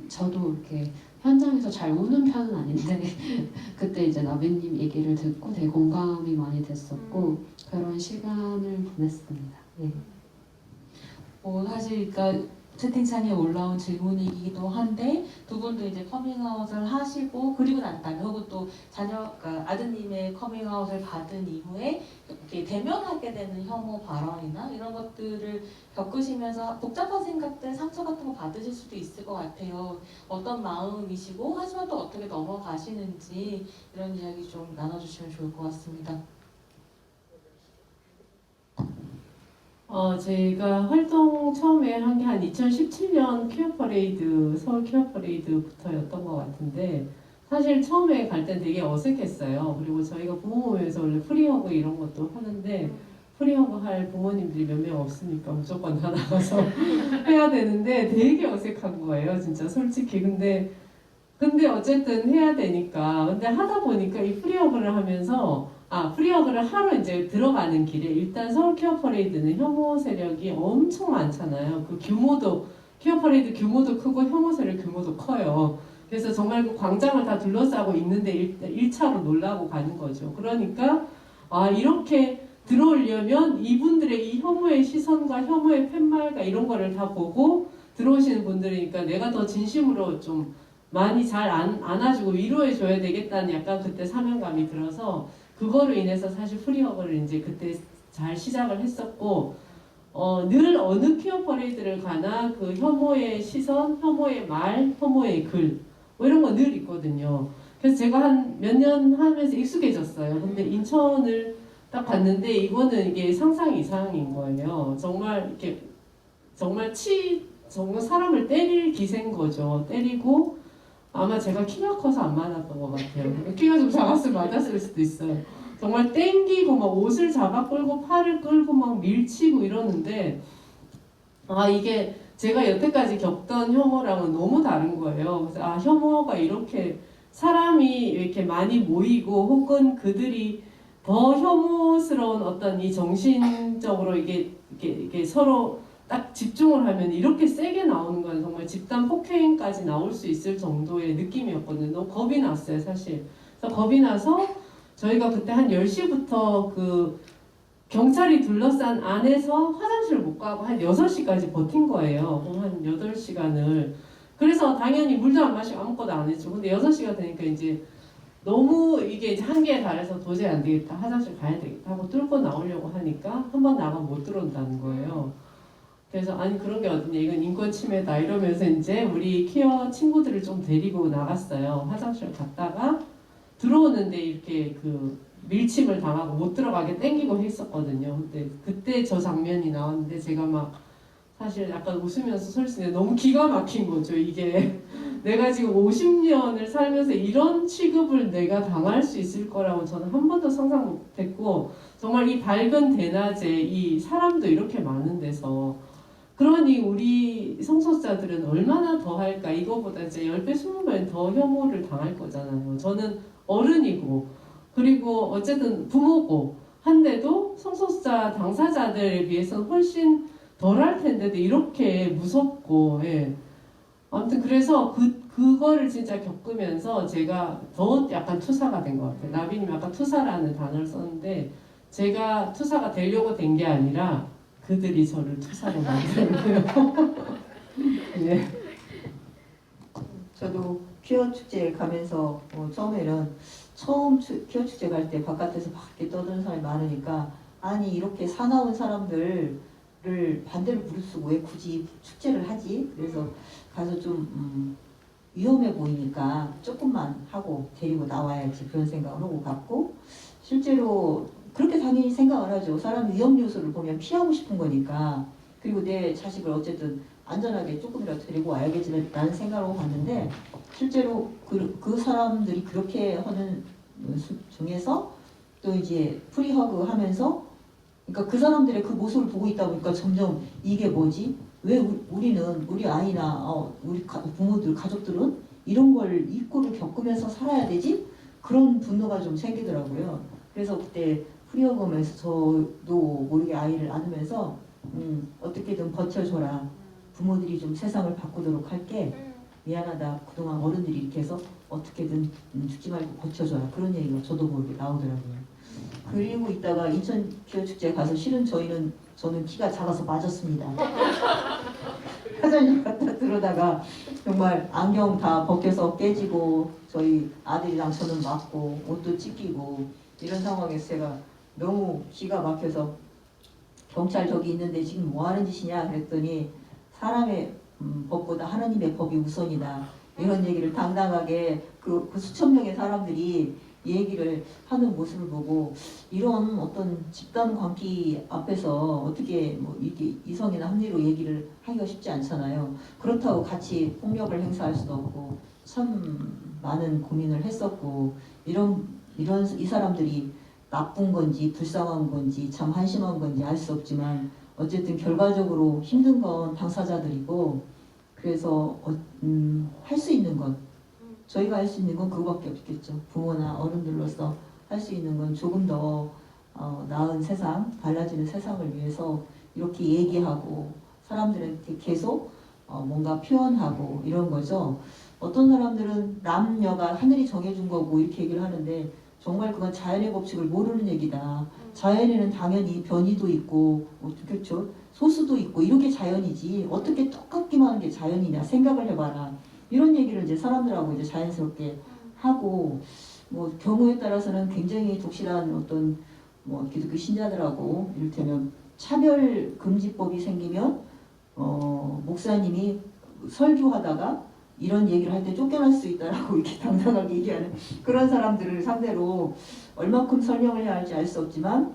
Speaker 2: 저도 이렇게 현장에서 잘 우는 편은 아닌데 그때 이제 나비님 얘기를 듣고 되게 공감이 많이 됐었고 그런 시간을 보냈습니다. 예.
Speaker 1: 사실 그러니까 채팅창에 올라온 질문이기도 한데 두 분도 이제 커밍아웃을 하시고 그리고 난 다음에 혹은 또 그러니까 아드님의 커밍아웃을 받은 이후에 이렇게 대면하게 되는 혐오 발언이나 이런 것들을 겪으시면서 복잡한 생각들, 상처 같은 거 받으실 수도 있을 것 같아요. 어떤 마음이시고 하지만 또 어떻게 넘어가시는지 이런 이야기 좀 나눠주시면 좋을 것 같습니다.
Speaker 4: 제가 활동 처음에 한 게 한 2017년 퀴어 퍼레이드, 서울 퀴어 퍼레이드부터였던 것 같은데 사실 처음에 갈 땐 되게 어색했어요. 그리고 저희가 부모 모임에서 원래 프리허그 이런 것도 하는데 프리허그 할 부모님들이 몇 명 없으니까 무조건 다 나가서 해야 되는데 되게 어색한 거예요. 진짜 솔직히. 근데 어쨌든 해야 되니까. 근데 하다 보니까 이 프리허그를 하면서 프리허그를 하러 이제 들어가는 길에 일단 서울 퀴어 퍼레이드는 혐오 세력이 엄청 많잖아요. 그 규모도 퀴어 퍼레이드 규모도 크고 혐오 세력 규모도 커요. 그래서 정말 그 광장을 다 둘러싸고 있는데 1차로 놀라고 가는 거죠. 그러니까 이렇게 들어오려면 이분들의 이 혐오의 시선과 혐오의 팻말과 이런 거를 다 보고 들어오시는 분들이니까 내가 더 진심으로 좀 많이 잘 안아주고 위로해줘야 되겠다는 약간 그때 사명감이 들어서 그거로 인해서 사실 프리허그를 이제 그때 잘 시작을 했었고 늘 어느 퀴어 퍼레이드를 가나 그 혐오의 시선, 혐오의 말, 혐오의 글 뭐 이런 거 늘 있거든요. 그래서 제가 한 몇 년 하면서 익숙해졌어요. 근데 인천을 딱 갔는데 이거는 이게 상상 이상인 거예요. 정말 이렇게 정말 정말 사람을 때릴 기세인 거죠. 때리고 아마 제가 키가 커서 안 맞았던 것 같아요. 키가 좀 작았으면 맞았을 수도 있어요. 정말 땡기고 막 옷을 잡아 끌고 팔을 끌고 막 밀치고 이러는데 이게 제가 여태까지 겪던 혐오랑은 너무 다른 거예요. 그래서 혐오가 이렇게 사람이 이렇게 많이 모이고 혹은 그들이 더 혐오스러운 어떤 이 정신적으로 이게 서로 딱 집중을 하면 이렇게 세게 나오는 건 정말 집단 폭행까지 나올 수 있을 정도의 느낌이었거든요. 너무 겁이 났어요, 사실. 그래서 겁이 나서 저희가 그때 한 10시부터 그 경찰이 둘러싼 안에서 화장실을 못 가고 한 6시까지 버틴 거예요. 한 8시간을. 그래서 당연히 물도 안 마시고 아무것도 안 했죠. 근데 6시가 되니까 이제 너무 이게 이제 한계에 달해서 도저히 안 되겠다. 화장실 가야 되겠다 하고 뚫고 나오려고 하니까 한 번 나가면 못 들어온다는 거예요. 그래서 아니 그런 게 어딨냐. 이건 인권 침해다. 이러면서 이제 우리 퀴어 친구들을 좀 데리고 나갔어요. 화장실 갔다가 들어오는데 이렇게 그 밀침을 당하고 못 들어가게 땡기고 했었거든요. 근데 그때 저 장면이 나왔는데 제가 막 사실 약간 웃으면서 설 수 있는데 너무 기가 막힌 거죠. 이게 내가 지금 50년을 살면서 이런 취급을 내가 당할 수 있을 거라고 저는 한 번도 상상 못했고 정말 이 밝은 대낮에 이 사람도 이렇게 많은 데서 그러니 우리 성소수자들은 얼마나 더 할까. 이거보다 이제 10배, 20배 더 혐오를 당할 거잖아요. 저는 어른이고 그리고 어쨌든 부모고 한데도 성소수자 당사자들에 비해서는 훨씬 덜 할 텐데도 이렇게 무섭고 아무튼 그래서 그거를 진짜 겪으면서 제가 더 약간 투사가 된 것 같아요. 나비님 아까 투사라는 단어를 썼는데 제가 투사가 되려고 된 게 아니라 그들이 저를 투사로 만들었고요. 네.
Speaker 3: 저도 퀴어 축제에 가면서 처음 퀴어 축제 갈 때 바깥에서 막 이렇게 떠드는 사람이 많으니까 아니 이렇게 사나운 사람들을 반대로 부르쓰고 왜 굳이 축제를 하지? 그래서 가서 좀 위험해 보이니까 조금만 하고 데리고 나와야지 그런 생각을 하고 갔고 실제로 그렇게 당연히 생각을 하죠. 사람이 위험 요소를 보면 피하고 싶은 거니까. 그리고 내 자식을 어쨌든 안전하게 조금이라도 데리고 와야겠지라는 생각으로 갔는데 실제로 그 사람들이 그렇게 하는 중에서 또 이제 프리허그 하면서 그러니까 그 사람들의 그 모습을 보고 있다 보니까 점점 이게 뭐지? 왜 우리 아이나 우리 부모들 가족들은 이런 걸 입고를 겪으면서 살아야 되지? 그런 분노가 좀 생기더라고요. 그래서 그때 프리허그하면서 저도 모르게 아이를 안으면서 어떻게든 버텨줘라. 부모들이 좀 세상을 바꾸도록 할게. 미안하다. 그동안 어른들이 이렇게 해서 어떻게든 죽지 말고 버텨줘라. 그런 얘기가 저도 모르게 나오더라고요. 그리고 있다가 인천 퀴어 축제에 가서 실은 저는 키가 작아서 맞았습니다. 화장실 갔다 들어다가 정말 안경 다 벗겨서 깨지고 저희 아들이랑 저는 맞고 옷도 찢기고 이런 상황에서 제가 너무 기가 막혀서 경찰 저기 있는데 지금 뭐 하는 짓이냐 그랬더니 사람의 법보다 하나님의 법이 우선이다. 이런 얘기를 당당하게 그 수천 명의 사람들이 얘기를 하는 모습을 보고 이런 어떤 집단 광기 앞에서 어떻게 뭐 이게 이성이나 합리로 얘기를 하기가 쉽지 않잖아요. 그렇다고 같이 폭력을 행사할 수도 없고 참 많은 고민을 했었고 이 사람들이 나쁜 건지 불쌍한 건지 참 한심한 건지 알 수 없지만 어쨌든 결과적으로 힘든 건 당사자들이고 그래서 할 수 있는 것 저희가 할 수 있는 건 그거밖에 없겠죠. 부모나 어른들로서 할 수 있는 건 조금 더 나은 세상, 달라지는 세상을 위해서 이렇게 얘기하고 사람들한테 계속 뭔가 표현하고 이런 거죠. 어떤 사람들은 남녀가 하늘이 정해준 거고 이렇게 얘기를 하는데 정말 그건 자연의 법칙을 모르는 얘기다. 자연에는 당연히 변이도 있고 그렇죠. 소수도 있고 이렇게 자연이지 어떻게 똑같기만 하는 게 자연이냐 생각을 해봐라. 이런 얘기를 이제 사람들하고 이제 자연스럽게 하고 뭐 경우에 따라서는 굉장히 독실한 어떤 뭐 기독교 신자들하고 이를테면 차별 금지법이 생기면 목사님이 설교하다가 이런 얘기를 할 때 쫓겨날 수 있다라고 이렇게 당당하게 얘기하는 그런 사람들을 상대로 얼마큼 설명을 해야 할지 알 수 없지만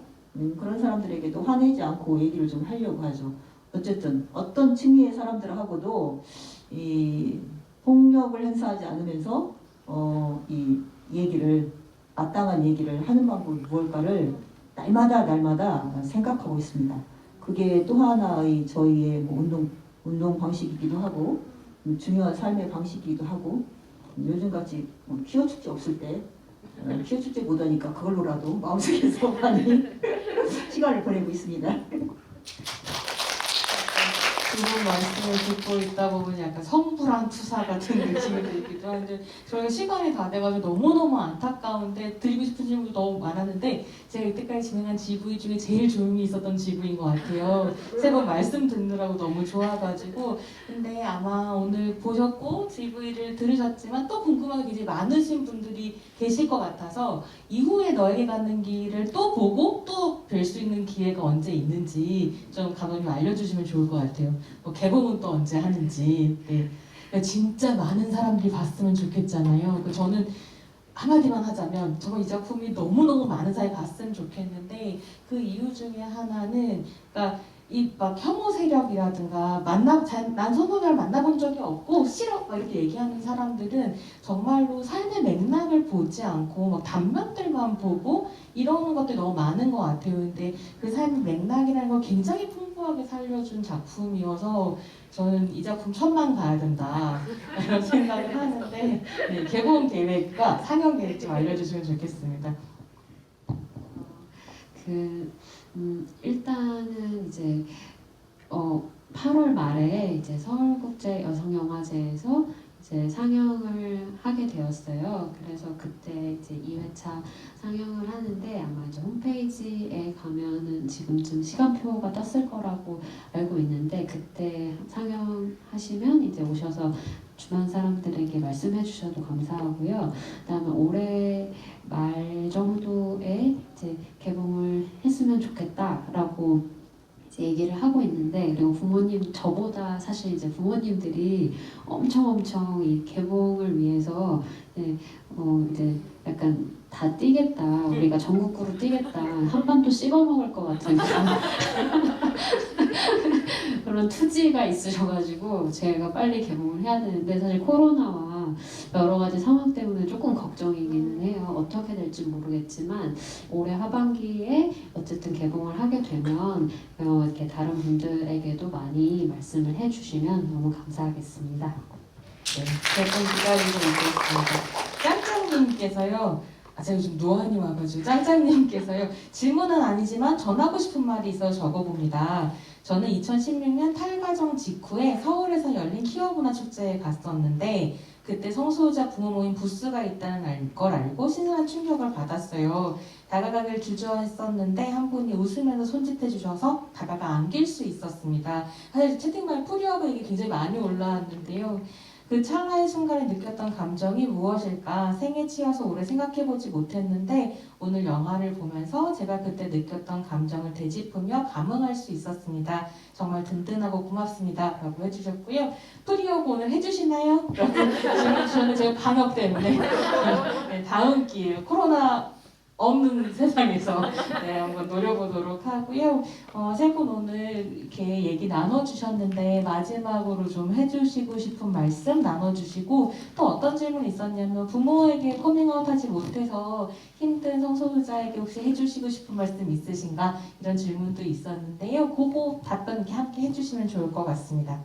Speaker 3: 그런 사람들에게도 화내지 않고 얘기를 좀 하려고 하죠. 어쨌든 어떤 층위의 사람들하고도 이 폭력을 행사하지 않으면서 이 얘기를 마땅한 얘기를 하는 방법이 무엇일까를 날마다 생각하고 있습니다. 그게 또 하나의 저희의 뭐 운동 방식이기도 하고 중요한 삶의 방식이기도 하고 요즘같이 퀴어 축제 없을 때 퀴어 축제 못 하니까 그걸로라도 마음속에서 많이 시간을 보내고 있습니다.
Speaker 1: 두 분 말씀을 듣고 있다 보면 약간 성불한 투사 같은 느낌이 들기도 하는데 저희가 시간이 다 돼가지고 너무너무 안타까운데 드리고 싶은 질문도 너무 많았는데 제가 이때까지 진행한 GV 중에 제일 조용히 있었던 GV인 것 같아요. 세 번 말씀 듣느라고 너무 좋아가지고 근데 아마 오늘 보셨고 GV를 들으셨지만 또 궁금한 게 이제 많으신 분들이 계실 것 같아서 이후에 너에게 가는 길을 또 보고 또 뵐 수 있는 기회가 언제 있는지 좀 감독님 알려주시면 좋을 것 같아요. 뭐 개봉은 또 언제 하는지. 네. 그러니까 진짜 많은 사람들이 봤으면 좋겠잖아요. 저는 한마디만 하자면 저 이 작품이 너무너무 많은 사람이 봤으면 좋겠는데 그 이유 중에 하나는 그러니까 이 막 혐오 세력이라든가 난 선호자를 만나본 적이 없고 싫어 막 이렇게 얘기하는 사람들은 정말로 삶의 맥락을 보지 않고 막 단면들만 보고 이러는 것들이 너무 많은 것 같아요. 근데 그 삶의 맥락이라는 걸 굉장히 풍부하게 살려준 작품이어서 저는 이 작품 천만 가야 된다 이런 생각을 하는데 네, 개봉 계획과 상영 계획 좀 알려주시면 좋겠습니다.
Speaker 2: 일단은 이제 8월 말에 이제 서울국제 여성영화제에서 이제 상영을 하게 되었어요. 그래서 그때 이제 2회차 상영을 하는데 아마 이제 홈페이지에 가면은 지금쯤 시간표가 떴을 거라고 알고 있는데 그때 상영하시면 이제 오셔서 주변 사람들에게 말씀해 주셔도 감사하고요. 그다음에 올해 말 정도에 이제 개봉을 했으면 좋겠다라고 이제 얘기를 하고 있는데 그리고 부모님 저보다 사실 이제 부모님들이 엄청 이 개봉을 위해서 이제 약간 다 뛰겠다 우리가 전국구로 뛰겠다 한반도 씹어 먹을 것 같은 그런 투지가 있으셔가지고 제가 빨리 개봉을 해야 되는데 사실 코로나와 여러 가지 상황 때문에 조금 걱정이기는 해요. 어떻게 될지 모르겠지만 올해 하반기에 어쨌든 개봉을 하게 되면 이렇게 다른 분들에게도 많이 말씀을 해주시면 너무 감사하겠습니다.
Speaker 1: 네, 조금 기다리고 있겠습니다. 짱짱님께서요. 제가 요즘 노안이 와가지고 짱짱님께서요. 질문은 아니지만 전하고 싶은 말이 있어서 적어봅니다. 저는 2016년 탈가정 직후에 서울에서 열린 퀴어 문화 축제에 갔었는데 그때 성소유자 부모 모임 부스가 있다는 걸 알고 신선한 충격을 받았어요. 다가가길 주저했었는데 한 분이 웃으면서 손짓해 주셔서 다가가 안길 수 있었습니다. 사실 채팅방에 프리허브 얘기 굉장히 많이 올라왔는데요. 그 찰나의 순간에 느꼈던 감정이 무엇일까 생에 치여서 오래 생각해보지 못했는데 오늘 영화를 보면서 제가 그때 느꼈던 감정을 되짚으며 감흥할 수 있었습니다. 정말 든든하고 고맙습니다 라고 해주셨고요. 프리허브 오늘 해주시나요? 라고 질문 주셨는데 제가 방역 때문에 네, 다음 기회에 코로나 없는 세상에서 네, 한번 노려보도록 하고요. 세 분 오늘 이렇게 얘기 나눠주셨는데 마지막으로 좀 해주시고 싶은 말씀 나눠주시고 또 어떤 질문이 있었냐면 부모에게 커밍아웃하지 못해서 힘든 성소수자에게 혹시 해주시고 싶은 말씀 있으신가 이런 질문도 있었는데요. 그거 답변 이렇게 함께 해주시면 좋을 것 같습니다.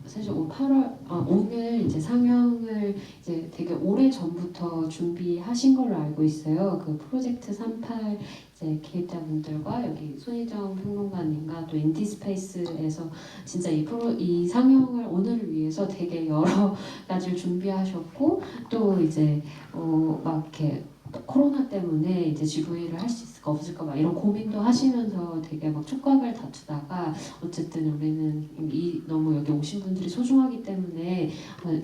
Speaker 2: 사실 8월 오늘 이제 상영을 이제 되게 오래 전부터 준비하신 걸로 알고 있어요. 그 프로젝트 38 이제 기획자분들과 여기 손희정 평론가님과 또 인디스페이스에서 진짜 이 상영을 오늘을 위해서 되게 여러 가지를 준비하셨고 또 이제 막 이렇게 코로나 때문에 이제 GV를 할 수 있을까 있을까 없을까 막 이런 고민도 하시면서 되게 막 촉각을 다투다가 어쨌든 우리는 너무 여기 오신 분들이 소중하기 때문에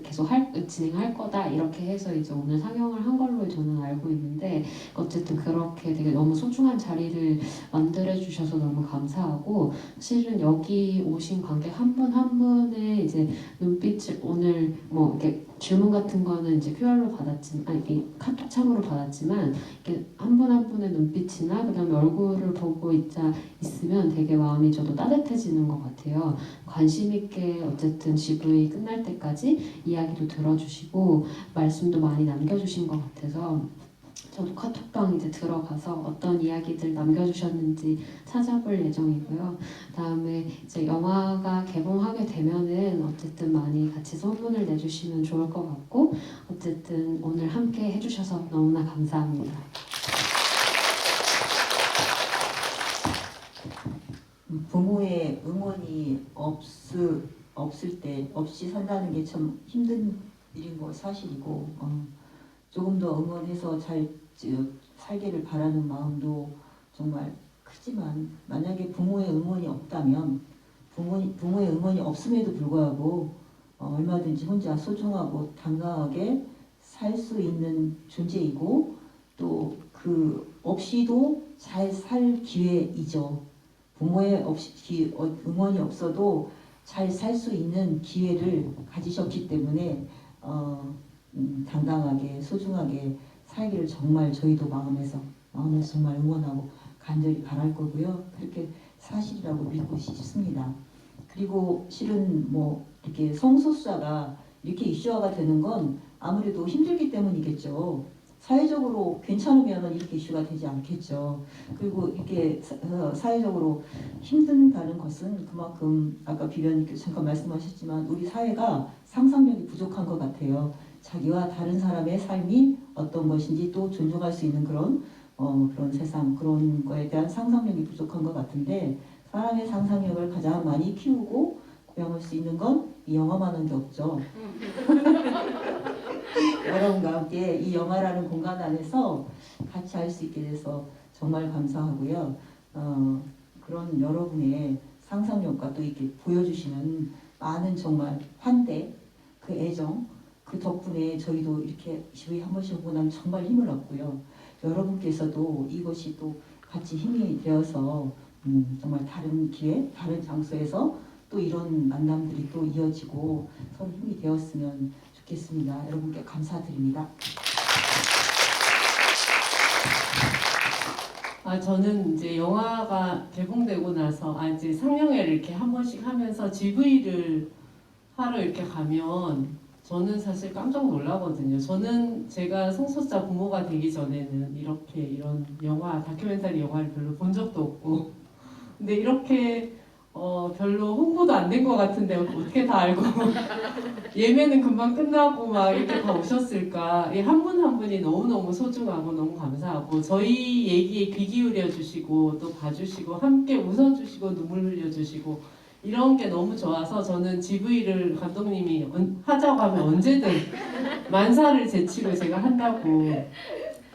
Speaker 2: 계속 진행할 거다 이렇게 해서 이제 오늘 상영을 한 걸로 저는 알고 있는데 어쨌든 그렇게 되게 너무 소중한 자리를 만들어 주셔서 너무 감사하고 실은 여기 오신 관객 한 분 한 분의 이제 눈빛을 오늘 뭐 이렇게 질문 같은 거는 이제 QR로 받았지만 아니 카톡 창으로 받았지만 이렇게 한 분 한 분의 눈빛이나 그다음에 얼굴을 보고 있으면 되게 마음이 저도 따뜻해지는 것 같아요. 관심 있게 어쨌든 GV 끝날 때까지 이야기도 들어주시고 말씀도 많이 남겨주신 것 같아서 저도 카톡방 이제 들어가서 어떤 이야기들 남겨주셨는지 찾아볼 예정이고요. 다음에 이제 영화가 개봉하게 되면은 어쨌든 많이 같이 소문을 내주시면 좋을 것 같고 어쨌든 오늘 함께 해주셔서 너무나 감사합니다.
Speaker 3: 부모의 응원이 없을 때 없이 산다는 게 참 힘든 일인 거 사실이고 조금 더 응원해서 잘 살기를 바라는 마음도 정말 크지만 만약에 부모의 응원이 없다면 부모의 응원이 없음에도 불구하고 얼마든지 혼자 소중하고 당당하게 살 수 있는 존재이고 또 그 없이도 잘 살 기회이죠. 부모의 응원이 없어도 잘 살 수 있는 기회를 가지셨기 때문에 당당하게 소중하게 살기를 정말 저희도 마음에서 정말 응원하고 간절히 바랄 거고요. 그렇게 사실이라고 믿고 싶습니다. 그리고 실은 뭐 이렇게 성소수자가 이렇게 이슈화가 되는 건 아무래도 힘들기 때문이겠죠. 사회적으로 괜찮으면 이렇게 이슈가 되지 않겠죠. 그리고 이렇게 사회적으로 힘든다는 것은 그만큼 아까 비변님께서 잠깐 말씀하셨지만 우리 사회가 상상력이 부족한 것 같아요. 자기와 다른 사람의 삶이 어떤 것인지 또 존중할 수 있는 그런 세상 그런 거에 대한 상상력이 부족한 것 같은데 사람의 상상력을 가장 많이 키우고 고양할 수 있는 건 이 영화만 한 게 없죠. 여러분과 함께 이 영화라는 공간 안에서 같이 할 수 있게 돼서 정말 감사하고요. 그런 여러분의 상상력과 또 이렇게 보여주시는 많은 정말 환대, 그 애정, 그 덕분에 저희도 이렇게 GV 한 번씩 보고 나면 정말 힘을 얻고요. 여러분께서도 이것이 또 같이 힘이 되어서 정말 다른 기회, 다른 장소에서 또 이런 만남들이 또 이어지고 서로 힘이 되었으면 좋겠습니다. 여러분께 감사드립니다.
Speaker 4: 저는 이제 영화가 개봉되고 나서 이제 상영회를 이렇게 한 번씩 하면서 GV를 하러 이렇게 가면 저는 사실 깜짝 놀라거든요. 저는 제가 성소수자 부모가 되기 전에는 이런 영화, 다큐멘터리 영화를 별로 본 적도 없고 근데 이렇게 별로 홍보도 안 된 것 같은데 어떻게 다 알고 예매는 금방 끝나고 막 이렇게 다 오셨을까. 한 분 한 분이 너무너무 소중하고 너무 감사하고 저희 얘기에 귀 기울여 주시고 또 봐주시고 함께 웃어주시고 눈물 흘려주시고 이런 게 너무 좋아서 저는 GV를 감독님이 하자고 하면 언제든 만사를 제치고 제가 한다고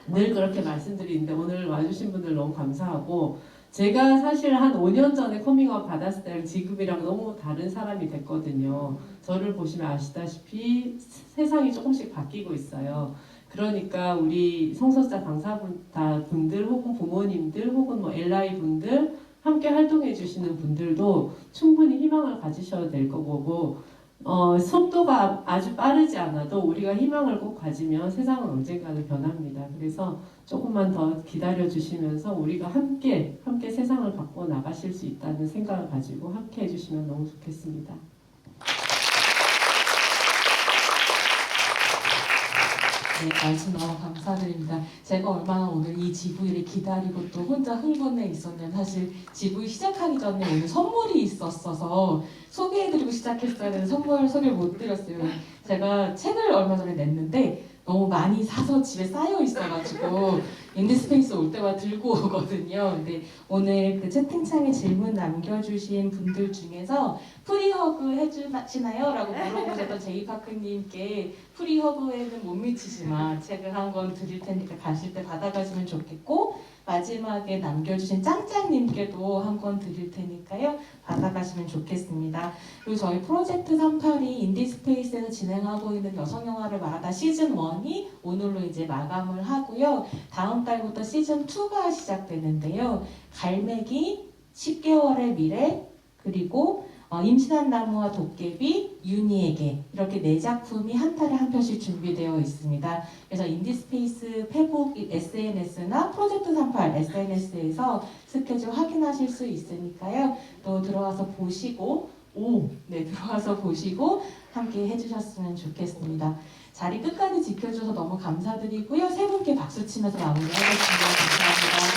Speaker 4: 늘 그렇게 말씀드리는데 오늘 와주신 분들 너무 감사하고 제가 사실 한 5년 전에 커밍아웃 받았을 때랑 지금이랑 너무 다른 사람이 됐거든요. 저를 보시면 아시다시피 세상이 조금씩 바뀌고 있어요. 그러니까 우리 성소수자 당사자분들 혹은 부모님들 혹은 뭐 LI 분들 함께 활동해 주시는 분들도 충분히 희망을 가지셔야 될 거고 속도가 아주 빠르지 않아도 우리가 희망을 꼭 가지면 세상은 언젠가는 변합니다. 그래서 조금만 더 기다려 주시면서 우리가 함께 세상을 바꿔 나가실 수 있다는 생각을 가지고 함께 해주시면 너무 좋겠습니다.
Speaker 1: 네, 말씀 너무 감사드립니다. 제가 얼마나 오늘 이 GV를 기다리고 또 혼자 흥분해 있었냐면 사실 GV 시작하기 전에 오늘 선물이 있었어서 소개해드리고 시작했어야 되는데 선물 소개를 못 드렸어요. 제가 책을 얼마 전에 냈는데 너무 많이 사서 집에 쌓여 있어가지고 인디스페이스 올 때마다 들고 오거든요. 근데 오늘 그 채팅창에 질문 남겨주신 분들 중에서 프리허그 해주시나요? 라고 물어보셨던 제이파크님께 프리허그에는 못 미치지만 책을 한 권 드릴 테니까 가실 때 받아가시면 좋겠고, 마지막에 남겨주신 짱짱님께도 한 권 드릴 테니까요. 받아가시면 좋겠습니다. 그리고 저희 프로젝트 38이 인디스페이스에서 진행하고 있는 여성영화를 말하다 시즌 1이 오늘로 이제 마감을 하고요. 다음 달부터 시즌 2가 시작되는데요. 갈매기, 10개월의 미래, 그리고 임신한 나무와 도깨비, 윤희에게 이렇게 4작품이 한 달에 한 편씩 준비되어 있습니다. 그래서 인디스페이스 페북 SNS나 프로젝트 38 SNS에서 스케줄 확인하실 수 있으니까요. 또 들어와서 보시고 들어와서 보시고 함께 해주셨으면 좋겠습니다. 자리 끝까지 지켜줘서 너무 감사드리고요. 세 분께 박수 치면서 마무리하겠습니다. 감사합니다.